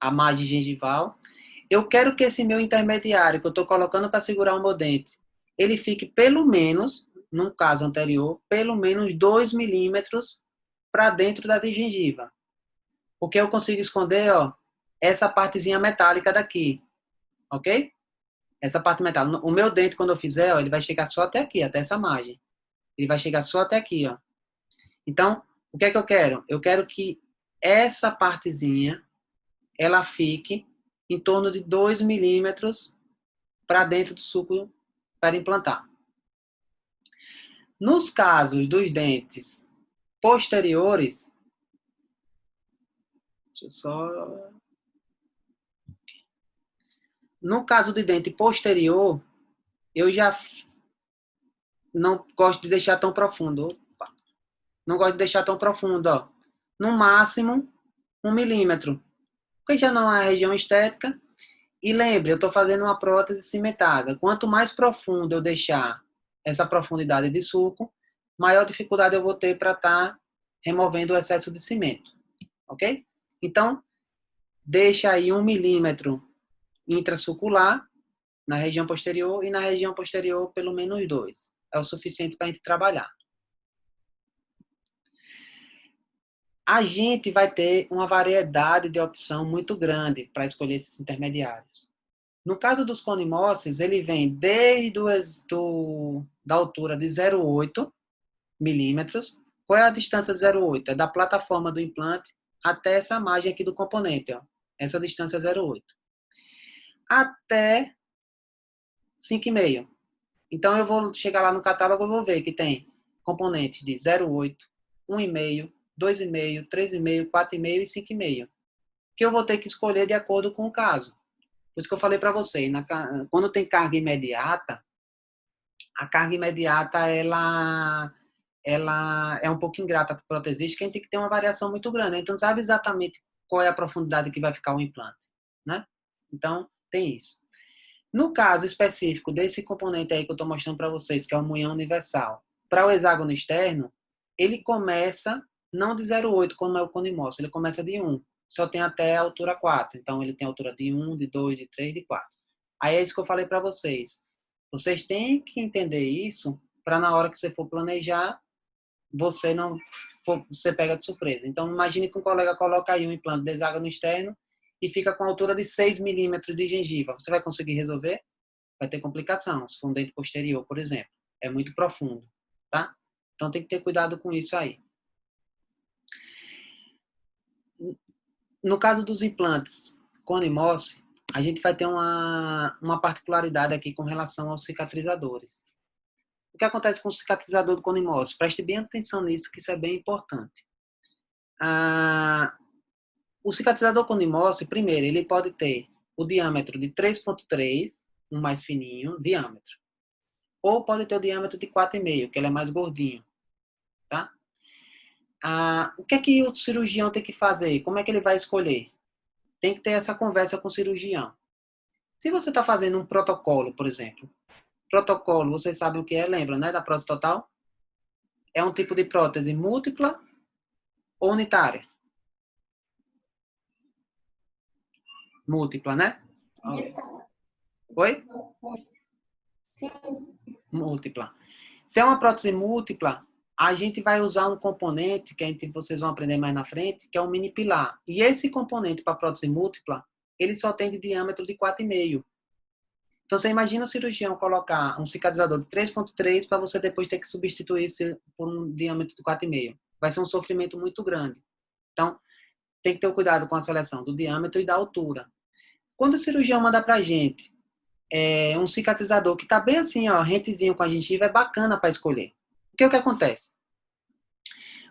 a margem gengival. Eu quero que esse meu intermediário, que eu estou colocando para segurar o meu dente, ele fique pelo menos, no caso anterior, pelo menos 2 milímetros para dentro da gengiva. Porque eu consigo esconder, ó, essa partezinha metálica daqui, ok? Essa parte metálica. O meu dente, quando eu fizer, ó, ele vai chegar só até aqui, até essa margem. Ele vai chegar só até aqui, ó. Então, o que é que eu quero? Eu quero que essa partezinha, ela fique em torno de 2 milímetros para dentro do suco para implantar. Nos casos dos dentes posteriores, deixa eu só... No caso do dente posterior, eu já não gosto de deixar tão profundo. Opa. Não gosto de deixar tão profundo, ó. No máximo, 1 milímetro. Porque já não é região estética. E lembre, eu estou fazendo uma prótese cimentada. Quanto mais profundo eu deixar essa profundidade de suco, maior dificuldade eu vou ter para estar removendo o excesso de cimento. Ok? Então, deixa aí 1 milímetro intrasucular na região posterior e na região posterior pelo menos 2. É o suficiente para a gente trabalhar. A gente vai ter uma variedade de opção muito grande para escolher esses intermediários. No caso dos conimosses, ele vem desde da altura de 0,8 milímetros. Qual é a distância de 0,8? É da plataforma do implante até essa margem aqui do componente. Ó. Essa distância é 0,8. Até 5,5. Então, eu vou chegar lá no catálogo e vou ver que tem componente de 0,8, 1,5, 2,5, 3,5, 4,5 e 5,5. Que eu vou ter que escolher de acordo com o caso. Por isso que eu falei para você, quando tem carga imediata, a carga imediata ela é um pouco ingrata para o protesista, que a gente tem que ter uma variação muito grande. Então, não sabe exatamente qual é a profundidade que vai ficar o implante. Né? Então, tem isso. No caso específico desse componente aí que eu estou mostrando para vocês, que é o munhão universal, para o hexágono externo, ele começa não de 0,8, como é o conimócio, ele começa de 1. Só tem até a altura 4. Então, ele tem a altura de 1, de 2, de 3, de 4. Aí é isso que eu falei para vocês. Vocês têm que entender isso para na hora que você for planejar, você pega de surpresa. Então, imagine que um colega coloca aí um implante de hexágono externo e fica com a altura de 6 milímetros de gengiva. Você vai conseguir resolver? Vai ter complicação, se for um dente posterior, por exemplo. É muito profundo, tá? Então, tem que ter cuidado com isso aí. No caso dos implantes Cone-Moss, a gente vai ter uma particularidade aqui com relação aos cicatrizadores. O que acontece com o cicatrizador do conimócio? Preste bem atenção nisso, que isso é bem importante. O cicatrizador conimócio, primeiro, ele pode ter o diâmetro de 3,3, um mais fininho, diâmetro. Ou pode ter o diâmetro de 4,5, que ele é mais gordinho. Tá? O que é que o cirurgião tem que fazer? Como é que ele vai escolher? Tem que ter essa conversa com o cirurgião. Se você está fazendo um protocolo, por exemplo, protocolo, vocês sabem o que é, lembra, né, da prótese total? É um tipo de prótese múltipla ou unitária? Múltipla, né? Oi? Sim. Múltipla. Se é uma prótese múltipla, a gente vai usar um componente que vocês vão aprender mais na frente, que é o mini pilar. E esse componente para prótese múltipla, ele só tem de diâmetro de 4,5. Então, você imagina o cirurgião colocar um cicatrizador de 3,3 para você depois ter que substituir isso por um diâmetro de 4,5. Vai ser um sofrimento muito grande. Então, tem que ter cuidado com a seleção do diâmetro e da altura. Quando o cirurgião manda para a gente um cicatrizador que está bem assim, ó, rentezinho com a gengiva, é bacana para escolher. O que acontece?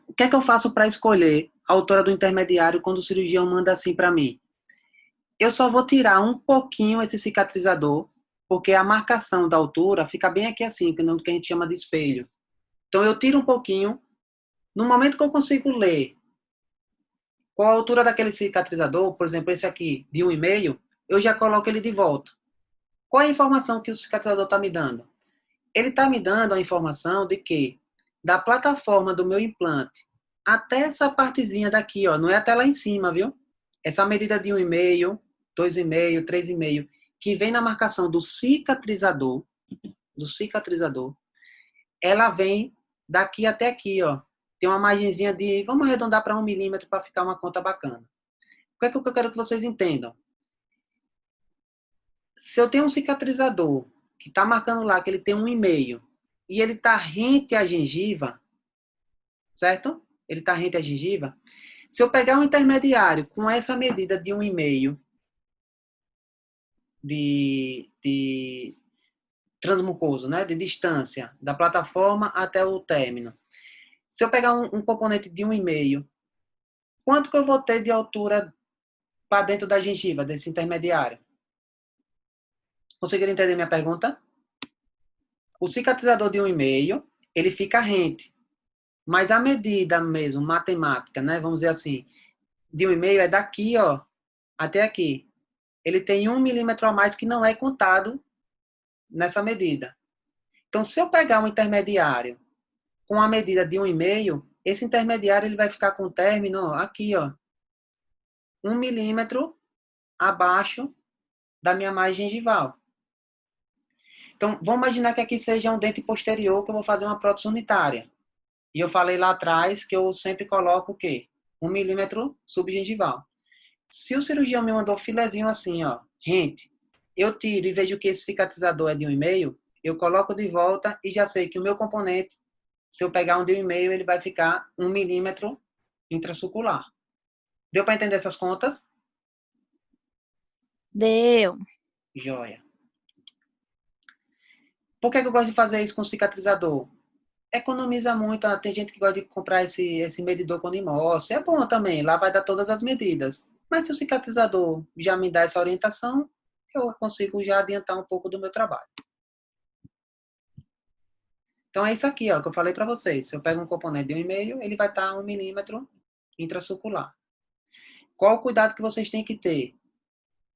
O que é que eu faço para escolher a altura do intermediário quando o cirurgião manda assim para mim? Eu só vou tirar um pouquinho esse cicatrizador, porque a marcação da altura fica bem aqui assim, que a gente chama de espelho. Então eu tiro um pouquinho. No momento que eu consigo ler qual a altura daquele cicatrizador, por exemplo, esse aqui, de 1,5, eu já coloco ele de volta. Qual é a informação que o cicatrizador está me dando? Ele está me dando a informação de que da plataforma do meu implante até essa partezinha daqui, ó, não é até lá em cima, viu? Essa medida de 1,5, 2,5, 3,5, que vem na marcação do cicatrizador, ela vem daqui até aqui, ó. Tem uma margenzinha de, vamos arredondar para 1 milímetro para ficar uma conta bacana. O que é que eu quero que vocês entendam? Se eu tenho um cicatrizador que está marcando lá que ele tem 1,5 e ele está rente à gengiva, certo? Ele está rente à gengiva. Se eu pegar um intermediário com essa medida de 1,5 de transmucoso, né, de distância da plataforma até o término. Se eu pegar um componente de 1,5, quanto que eu vou ter de altura para dentro da gengiva, desse intermediário? Conseguiram entender minha pergunta? O cicatrizador de 1,5, ele fica rente. Mas a medida mesmo, matemática, né, vamos dizer assim, de 1,5 é daqui, ó, até aqui. Ele tem 1 milímetro a mais que não é contado nessa medida. Então, se eu pegar um intermediário com a medida de 1,5, esse intermediário ele vai ficar com o término ó, aqui, ó, 1 milímetro abaixo da minha margem gengival. Então, vamos imaginar que aqui seja um dente posterior que eu vou fazer uma prótese unitária. E eu falei lá atrás que eu sempre coloco o quê? 1 milímetro subgengival. Se o cirurgião me mandou filezinho assim, ó, rente, eu tiro e vejo que esse cicatrizador é de 1,5, eu coloco de volta e já sei que o meu componente, se eu pegar um de 1,5, ele vai ficar 1 milímetro intrasucular. Deu para entender essas contas? Deu. Joia. Por que eu gosto de fazer isso com cicatrizador? Economiza muito. Tem gente que gosta de comprar esse medidor com nimócio. É bom também, lá vai dar todas as medidas. Mas se o cicatrizador já me dá essa orientação, eu consigo já adiantar um pouco do meu trabalho. Então é isso aqui, ó, que eu falei para vocês. Se eu pego um componente de 1,5, ele vai estar 1 milímetro intrasucular. Qual o cuidado que vocês têm que ter?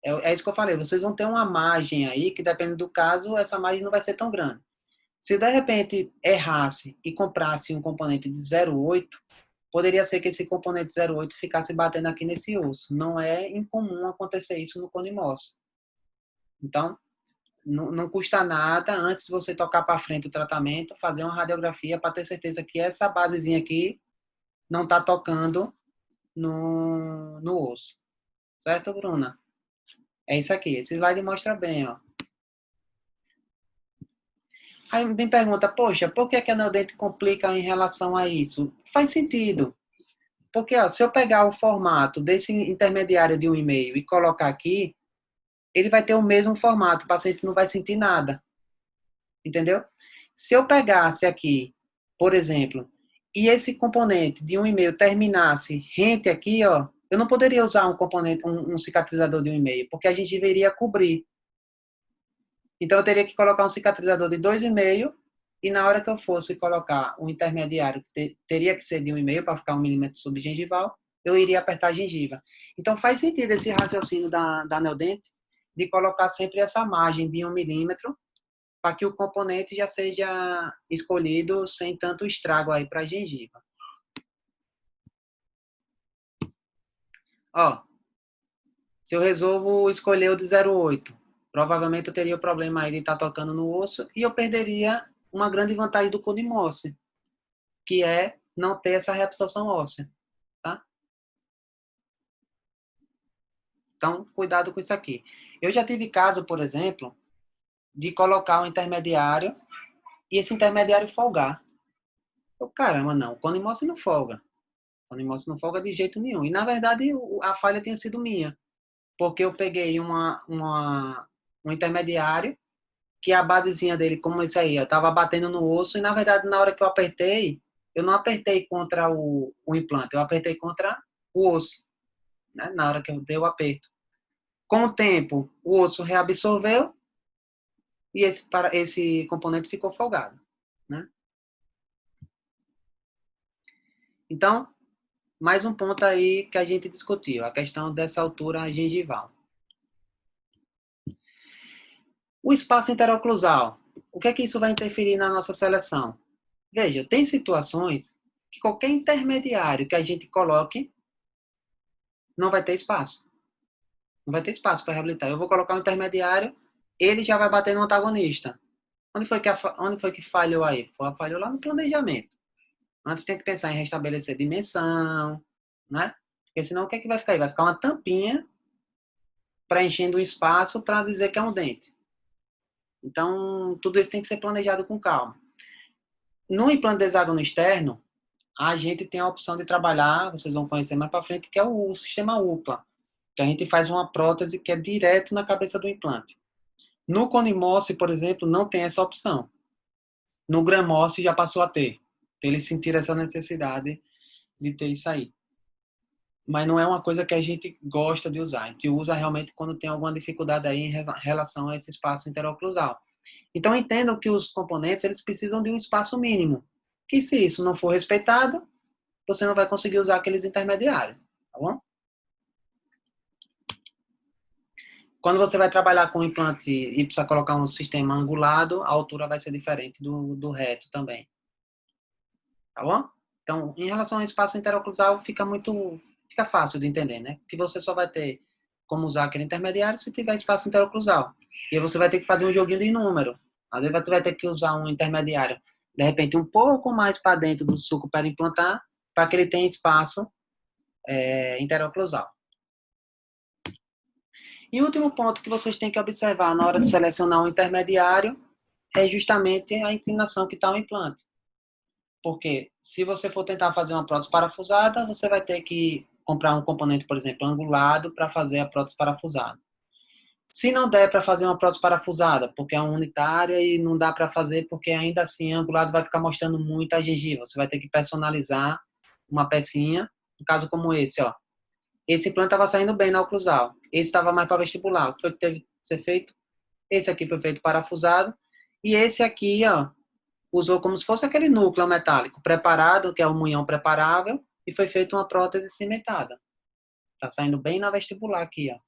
É isso que eu falei. Vocês vão ter uma margem aí, que dependendo do caso, essa margem não vai ser tão grande. Se de repente errasse e comprasse um componente de 0,8, poderia ser que esse componente 0,8 ficasse batendo aqui nesse osso. Não é incomum acontecer isso no conimócio. Então, não custa nada, antes de você tocar para frente o tratamento, fazer uma radiografia para ter certeza que essa basezinha aqui não está tocando no osso. Certo, Bruna? É isso aqui. Esse slide mostra bem, ó. Aí me pergunta, poxa, por que a Neodente complica em relação a isso? Faz sentido. Porque, ó, se eu pegar o formato desse intermediário de 1,5 e colocar aqui, ele vai ter o mesmo formato, o paciente não vai sentir nada. Entendeu? Se eu pegasse aqui, por exemplo, e esse componente de 1,5 terminasse rente aqui, ó, eu não poderia usar um componente, um cicatrizador de 1,5, porque a gengiva iria cobrir. Então, eu teria que colocar um cicatrizador de 2,5 e na hora que eu fosse colocar um intermediário, que teria que ser de 1,5 para ficar 1 milímetro subgengival, eu iria apertar a gengiva. Então, faz sentido esse raciocínio da Neodent de colocar sempre essa margem de 1 milímetro para que o componente já seja escolhido sem tanto estrago aí para a gengiva. Ó, se eu resolvo escolher o de 0,8, provavelmente eu teria o problema aí de estar tocando no osso e eu perderia uma grande vantagem do Codimorse, que é não ter essa reabsorção óssea, tá? Então, cuidado com isso aqui. Eu já tive caso, por exemplo, de colocar um intermediário e esse intermediário folgar. Eu, caramba, não, o Codimorse não folga. O Codimorse não folga de jeito nenhum. E, na verdade, a falha tinha sido minha, porque eu peguei um intermediário que a basezinha dele, como isso aí, eu tava batendo no osso e, na verdade, na hora que eu apertei, eu não apertei contra o implante, eu apertei contra o osso, né? Na hora que eu dei o aperto. Com o tempo, o osso reabsorveu e esse componente ficou folgado, né? Então, mais um ponto aí que a gente discutiu, a questão dessa altura gengival. O espaço interoclusal, o que é que isso vai interferir na nossa seleção? Veja, tem situações que qualquer intermediário que a gente coloque não vai ter espaço. Não vai ter espaço para reabilitar. Eu vou colocar um intermediário, ele já vai bater no antagonista. Onde foi que falhou aí? Falhou lá no planejamento. Antes tem que pensar em restabelecer dimensão, né? Porque senão o que é que vai ficar aí? Vai ficar uma tampinha preenchendo o espaço para dizer que é um dente. Então, tudo isso tem que ser planejado com calma. No implante de hexágono externo, a gente tem a opção de trabalhar, vocês vão conhecer mais para frente, que é o sistema UPLA, que a gente faz uma prótese que é direto na cabeça do implante. No Conimorse, por exemplo, não tem essa opção. No Gramorse já passou a ter. Eles sentiram essa necessidade de ter isso aí. Mas não é uma coisa que a gente gosta de usar. A gente usa realmente quando tem alguma dificuldade aí em relação a esse espaço interoclusal. Então, entendam que os componentes eles precisam de um espaço mínimo. Que se isso não for respeitado, você não vai conseguir usar aqueles intermediários. Tá bom? Quando você vai trabalhar com implante e precisa colocar um sistema angulado, a altura vai ser diferente do reto também. Tá bom? Então, em relação ao espaço interoclusal, fica fácil de entender, né? Que você só vai ter como usar aquele intermediário se tiver espaço interoclusal. E aí você vai ter que fazer um joguinho de número. Às vezes você vai ter que usar um intermediário, de repente, um pouco mais para dentro do sulco perimplantar, para que ele tenha espaço interoclusal. E o último ponto que vocês têm que observar na hora de selecionar um intermediário é justamente a inclinação que está o implante. Porque se você for tentar fazer uma prótese parafusada, você vai ter que comprar um componente, por exemplo, angulado para fazer a prótese parafusada. Se não der para fazer uma prótese parafusada, porque é unitária e não dá para fazer porque ainda assim angulado vai ficar mostrando muito a gengiva. Você vai ter que personalizar uma pecinha, um caso como esse, ó. Esse implante estava saindo bem na oclusal. Esse estava mais para vestibular. O que foi que teve que ser feito? Esse aqui foi feito parafusado. E esse aqui, ó, usou como se fosse aquele núcleo metálico preparado, que é o munhão preparável, e foi feita uma prótese cimentada. Tá saindo bem na vestibular aqui, ó.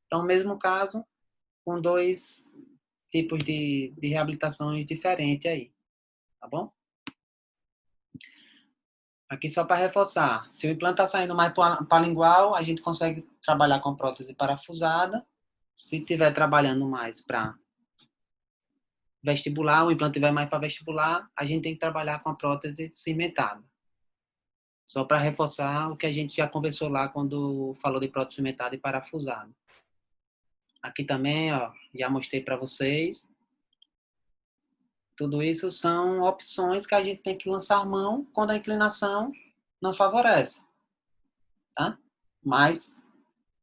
Então, mesmo caso, com dois tipos de reabilitações diferentes aí. Tá bom? Aqui só para reforçar, se o implante está saindo mais palingual, a gente consegue trabalhar com prótese parafusada. Se estiver trabalhando mais para vestibular, o implante vai mais para vestibular, a gente tem que trabalhar com a prótese cimentada. Só para reforçar o que a gente já conversou lá quando falou de prótese cimentada e parafusada. Aqui também, ó, já mostrei para vocês. Tudo isso são opções que a gente tem que lançar mão quando a inclinação não favorece. Tá? Mas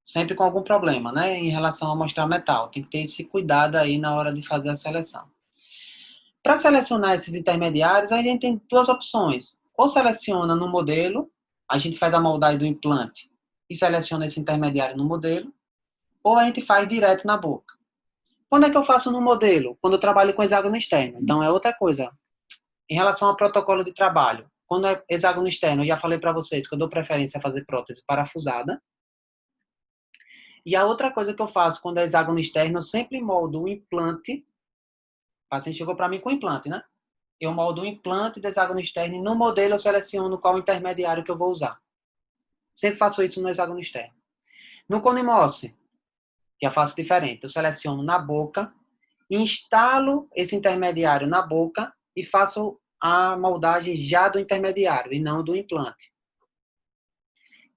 sempre com algum problema, né? Em relação a mostrar metal. Tem que ter esse cuidado aí na hora de fazer a seleção. Para selecionar esses intermediários, a gente tem duas opções. Ou seleciona no modelo, a gente faz a moldagem do implante e seleciona esse intermediário no modelo, ou a gente faz direto na boca. Quando é que eu faço no modelo? Quando eu trabalho com hexágono externo. Então, é outra coisa. Em relação ao protocolo de trabalho, quando é hexágono externo, eu já falei para vocês que eu dou preferência a fazer prótese parafusada. E a outra coisa que eu faço quando é hexágono externo, eu sempre moldo o implante. O paciente chegou para mim com implante, né? Eu moldo o implante de hexágono externo e no modelo eu seleciono qual intermediário que eu vou usar. Sempre faço isso no hexágono externo. No Conimosse, já faço diferente. Eu seleciono na boca, instalo esse intermediário na boca e faço a moldagem já do intermediário e não do implante.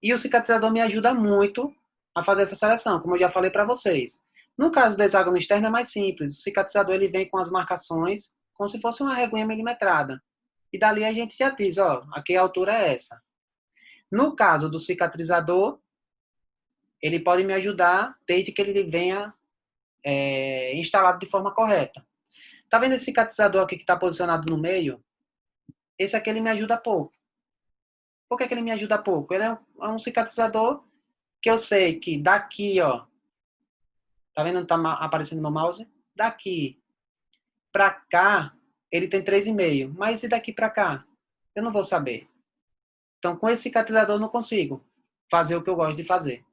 E o cicatrizador me ajuda muito a fazer essa seleção, como eu já falei para vocês. No caso do hexágono externo é mais simples. O cicatrizador ele vem com as marcações como se fosse uma reguinha milimetrada. E dali a gente já diz, ó, aqui a altura é essa. No caso do cicatrizador, ele pode me ajudar desde que ele venha instalado de forma correta. Tá vendo esse cicatrizador aqui que está posicionado no meio? Esse aqui ele me ajuda pouco. Por que ele me ajuda pouco? Ele é um cicatrizador que eu sei que daqui, ó, tá vendo onde tá aparecendo no mouse? Daqui para cá, ele tem 3,5. Mas e daqui para cá? Eu não vou saber. Então, com esse cicatrizador eu não consigo fazer o que eu gosto de fazer.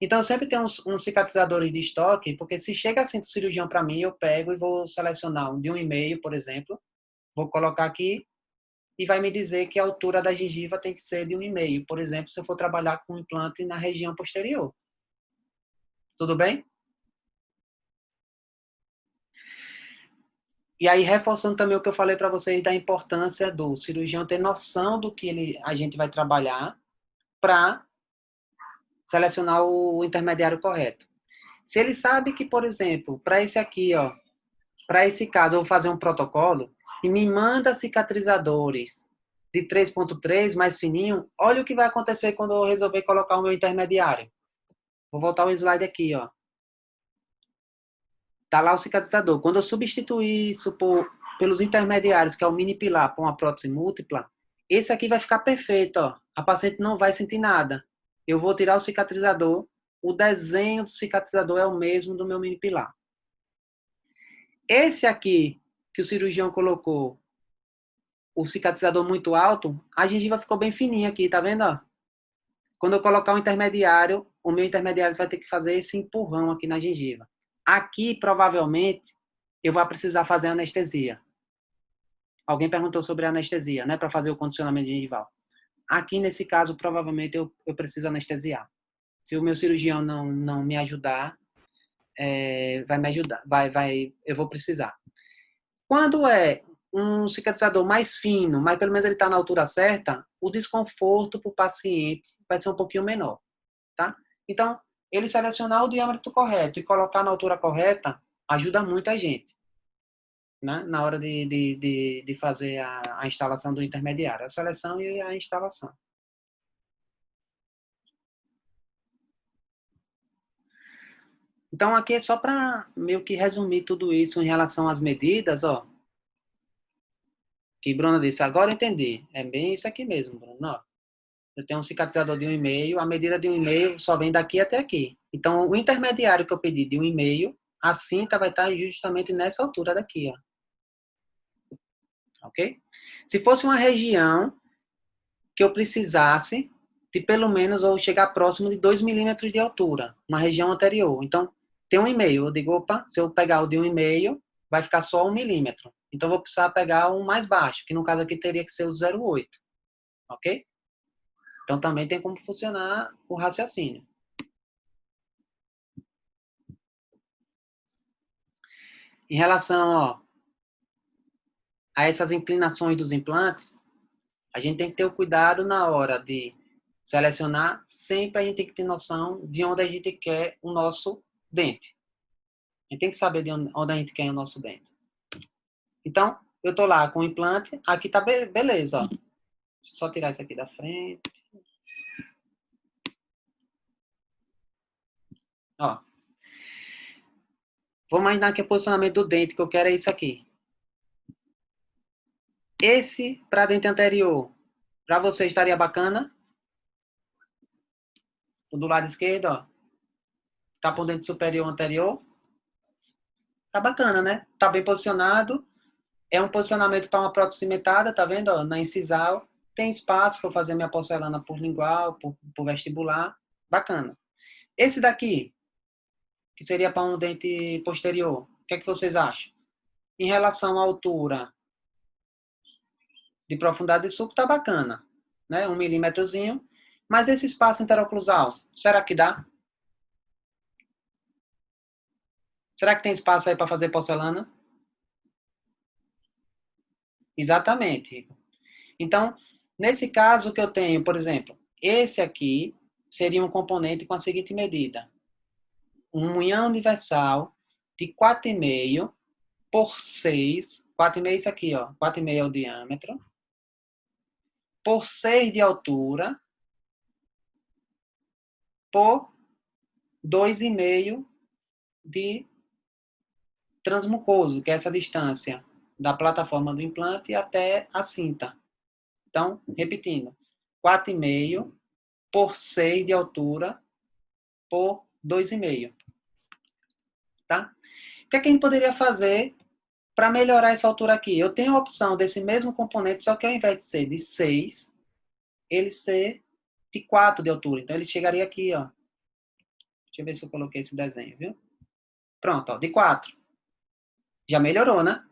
Então, eu sempre tenho uns cicatrizadores de estoque, porque se chega assim do cirurgião para mim, eu pego e vou selecionar um de 1,5, por exemplo, vou colocar aqui e vai me dizer que a altura da gengiva tem que ser de 1,5, por exemplo, se eu for trabalhar com implante na região posterior. Tudo bem? E aí, reforçando também o que eu falei para vocês da importância do cirurgião ter noção do que a gente vai trabalhar para selecionar o intermediário correto. Se ele sabe que, por exemplo, para esse aqui, ó, para esse caso, eu vou fazer um protocolo e me manda cicatrizadores de 3,3 mais fininho, olha o que vai acontecer quando eu resolver colocar o meu intermediário. Vou voltar o slide aqui, ó. Tá lá o cicatrizador. Quando eu substituir isso pelos intermediários, que é o mini pilar, para uma prótese múltipla, esse aqui vai ficar perfeito, ó. A paciente não vai sentir nada. Eu vou tirar o cicatrizador, o desenho do cicatrizador é o mesmo do meu mini pilar. Esse aqui, que o cirurgião colocou, o cicatrizador muito alto, a gengiva ficou bem fininha aqui, tá vendo? Ó? Quando eu colocar o intermediário, o meu intermediário vai ter que fazer esse empurrão aqui na gengiva. Aqui, provavelmente, eu vou precisar fazer anestesia. Alguém perguntou sobre anestesia, né? Para fazer o condicionamento gengival. Aqui, nesse caso, provavelmente eu preciso anestesiar. Se o meu cirurgião não me ajudar, vai me ajudar. Eu vou precisar. Quando é um cicatrizador mais fino, mas pelo menos ele está na altura certa, o desconforto para o paciente vai ser um pouquinho menor, tá? Então, ele selecionar o diâmetro correto e colocar na altura correta ajuda muito a gente, né? Na hora de fazer a instalação do intermediário, a seleção e a instalação. Então, aqui é só para meio que resumir tudo isso em relação às medidas, ó. Que Bruna disse, agora entendi. É bem isso aqui mesmo, Bruno. Ó, eu tenho um cicatrizador de 1,5, a medida de 1,5 só vem daqui até aqui. Então, o intermediário que eu pedi de 1,5, a cinta vai estar justamente nessa altura daqui, ó. Ok? Se fosse uma região que eu precisasse de pelo menos, ou chegar próximo de 2 milímetros de altura, uma região anterior. Então, tem 1,5. Eu digo, opa, se eu pegar o de 1,5, vai ficar só 1 milímetro. Então, eu vou precisar pegar um mais baixo, que no caso aqui teria que ser o 0,8. Ok? Então, também tem como funcionar o raciocínio. Em relação a essas inclinações dos implantes, a gente tem que ter o cuidado na hora de selecionar. Sempre a gente tem que ter noção de onde a gente quer o nosso dente. A gente tem que saber de onde a gente quer o nosso dente. Então, eu estou lá com o implante. Aqui está beleza. Ó. Deixa eu só tirar isso aqui da frente. Ó. Vamos imaginar que o posicionamento do dente que eu quero é isso aqui. Esse para dente anterior, para você estaria bacana? O do lado esquerdo, ó. Tá para o dente superior anterior. Tá bacana, né? Tá bem posicionado. É um posicionamento para uma prótese cimentada, tá vendo? Ó, na incisal. Tem espaço para fazer minha porcelana por lingual, por vestibular. Bacana. Esse daqui, que seria para um dente posterior, o que é que vocês acham? Em relação à altura de profundidade de sulco, tá bacana. Né? 1 milímetrozinho. Mas esse espaço interoclusal, será que dá? Será que tem espaço aí para fazer porcelana? Exatamente. Então, nesse caso que eu tenho, por exemplo, esse aqui seria um componente com a seguinte medida. Um munhão universal de 4,5 por 6. 4,5 isso aqui, ó. 4,5 é o diâmetro. Por 6 de altura. Por 2,5 de transmucoso, que é essa distância da plataforma do implante até a cinta. Então, repetindo, 4,5 por 6 de altura por 2,5. Tá? O que é que a gente poderia fazer para melhorar essa altura aqui? Eu tenho a opção desse mesmo componente, só que ao invés de ser de 6, ele ser de 4 de altura. Então, ele chegaria aqui, ó. Deixa eu ver se eu coloquei esse desenho, viu? Pronto, ó, de 4. Já melhorou, né?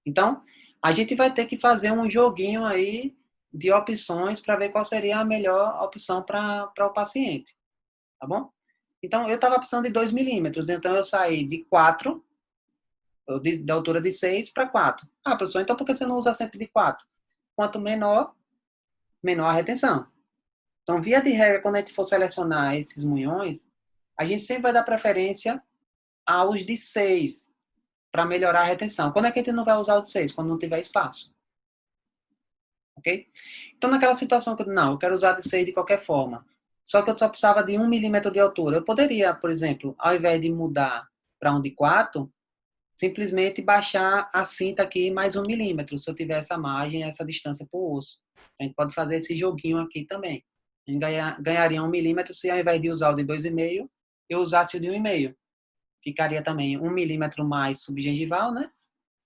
Então, a gente vai ter que fazer um joguinho aí de opções para ver qual seria a melhor opção para o paciente. Tá bom? Então, eu estava precisando de 2 milímetros. Então, eu saí de 4, da altura de 6 para 4. Ah, professor, então por que você não usa sempre de 4? Quanto menor, menor a retenção. Então, via de regra, quando a gente for selecionar esses munhões, a gente sempre vai dar preferência aos de 6 para melhorar a retenção. Quando é que a gente não vai usar o de 6? Quando não tiver espaço. Ok? Então, naquela situação que eu quero usar de 6 de qualquer forma. Só que eu só precisava de 1 milímetro de altura. Eu poderia, por exemplo, ao invés de mudar para um de 4, simplesmente baixar a cinta aqui mais 1 milímetro, se eu tiver essa margem, essa distância para o osso. A gente pode fazer esse joguinho aqui também. A gente ganharia 1 milímetro se ao invés de usar o de 2,5, eu usasse o de 1,5. Ficaria também 1 milímetro mais subgengival, né?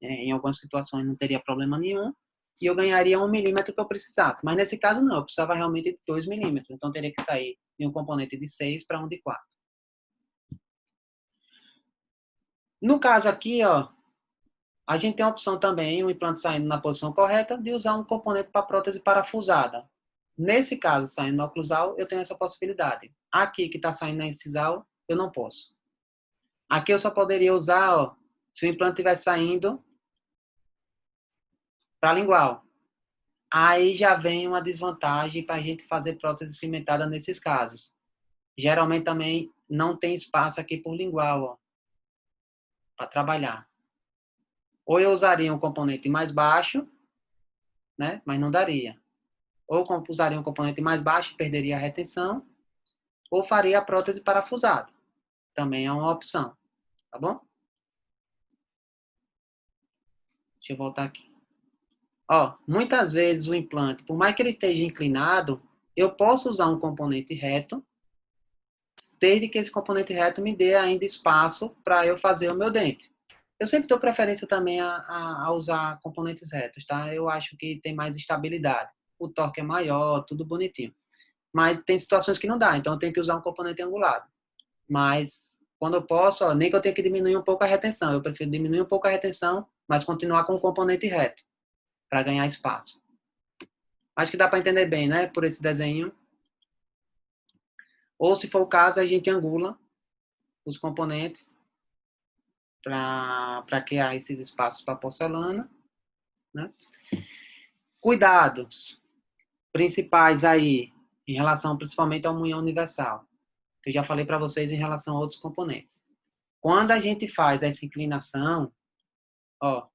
Em algumas situações não teria problema nenhum. E eu ganharia 1 milímetro que eu precisasse. Mas nesse caso não, eu precisava realmente de 2 milímetros. Então teria que sair de um componente de 6 para um de 4. No caso aqui, ó, a gente tem a opção também, o implante saindo na posição correta, de usar um componente para prótese parafusada. Nesse caso, saindo no oclusal, eu tenho essa possibilidade. Aqui, que está saindo na incisal, eu não posso. Aqui eu só poderia usar, ó, se o implante estiver saindo para lingual. Aí já vem uma desvantagem para a gente fazer prótese cimentada nesses casos. Geralmente também não tem espaço aqui por lingual, ó, para trabalhar. Ou eu usaria um componente mais baixo, né, mas não daria. Ou usaria um componente mais baixo e perderia a retenção, ou faria a prótese parafusada. Também é uma opção, tá bom? Deixa eu voltar aqui. Ó, muitas vezes o implante, por mais que ele esteja inclinado, eu posso usar um componente reto, desde que esse componente reto me dê ainda espaço para eu fazer o meu dente. Eu sempre dou preferência também a usar componentes retos, tá? Eu acho que tem mais estabilidade. O torque é maior, tudo bonitinho. Mas tem situações que não dá, então eu tenho que usar um componente angulado. Mas quando eu posso, ó, nem que eu tenha que diminuir um pouco a retenção. Eu prefiro diminuir um pouco a retenção, mas continuar com o componente reto, para ganhar espaço. Acho que dá para entender bem, né? Por esse desenho. Ou, se for o caso, a gente angula os componentes para criar esses espaços para porcelana, né? Cuidados principais aí, em relação principalmente ao munhão universal, que eu já falei para vocês em relação a outros componentes. Quando a gente faz essa inclinação, ó,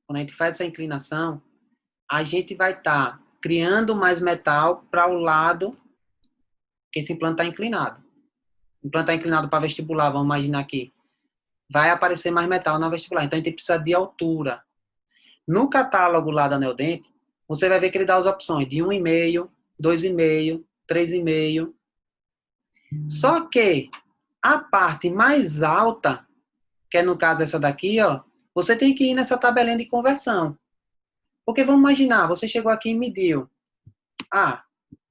quando a gente faz essa inclinação, a gente vai estar criando mais metal para o lado que esse implante está inclinado. O implante está inclinado para vestibular, vamos imaginar aqui, vai aparecer mais metal na vestibular. Então, a gente precisa de altura. No catálogo lá da Neodent, você vai ver que ele dá as opções de 1,5, 2,5, 3,5. Só que a parte mais alta, que é no caso essa daqui, ó, você tem que ir nessa tabelinha de conversão. Porque vamos imaginar, você chegou aqui e mediu. Ah,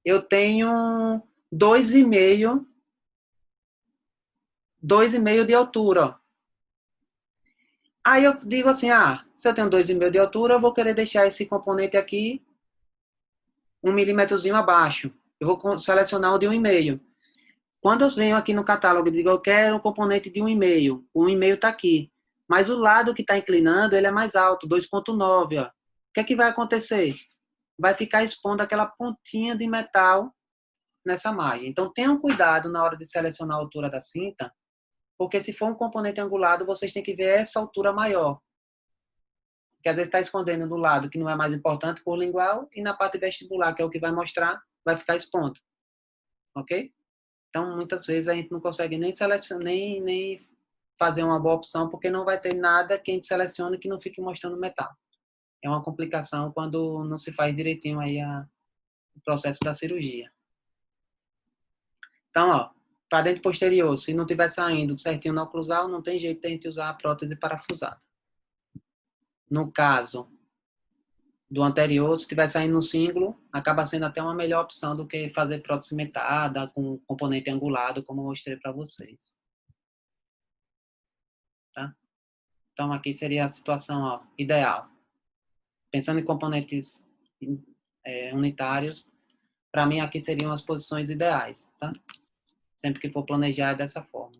eu tenho 2,5 de altura, ó. Aí eu digo assim, se eu tenho 2,5 de altura, eu vou querer deixar esse componente aqui 1 milímetrozinho abaixo. Eu vou selecionar o de 1,5. Quando eu venho aqui no catálogo e digo, eu quero um componente de 1,5. O 1,5 está aqui. Mas o lado que está inclinando, ele é mais alto, 2,9. Ó. O que é que vai acontecer? Vai ficar expondo aquela pontinha de metal nessa margem. Então, tenham cuidado na hora de selecionar a altura da cinta, porque se for um componente angulado, vocês têm que ver essa altura maior. Porque às vezes está escondendo do lado que não é mais importante por lingual, e na parte vestibular, que é o que vai mostrar, vai ficar expondo. Ok? Então, muitas vezes a gente não consegue nem selecionar, nem fazer uma boa opção, porque não vai ter nada que a gente selecione que não fique mostrando metal. É uma complicação quando não se faz direitinho aí o processo da cirurgia. Então, ó, para dente posterior, se não estiver saindo certinho no oclusal, não tem jeito de a gente usar a prótese parafusada. No caso do anterior, se estiver saindo no cíngulo, acaba sendo até uma melhor opção do que fazer prótese cimentada com componente angulado, como eu mostrei para vocês. Tá? Então, aqui seria a situação ó, ideal. Pensando em componentes unitários, para mim, aqui seriam as posições ideais. Tá? Sempre que for planejar é dessa forma.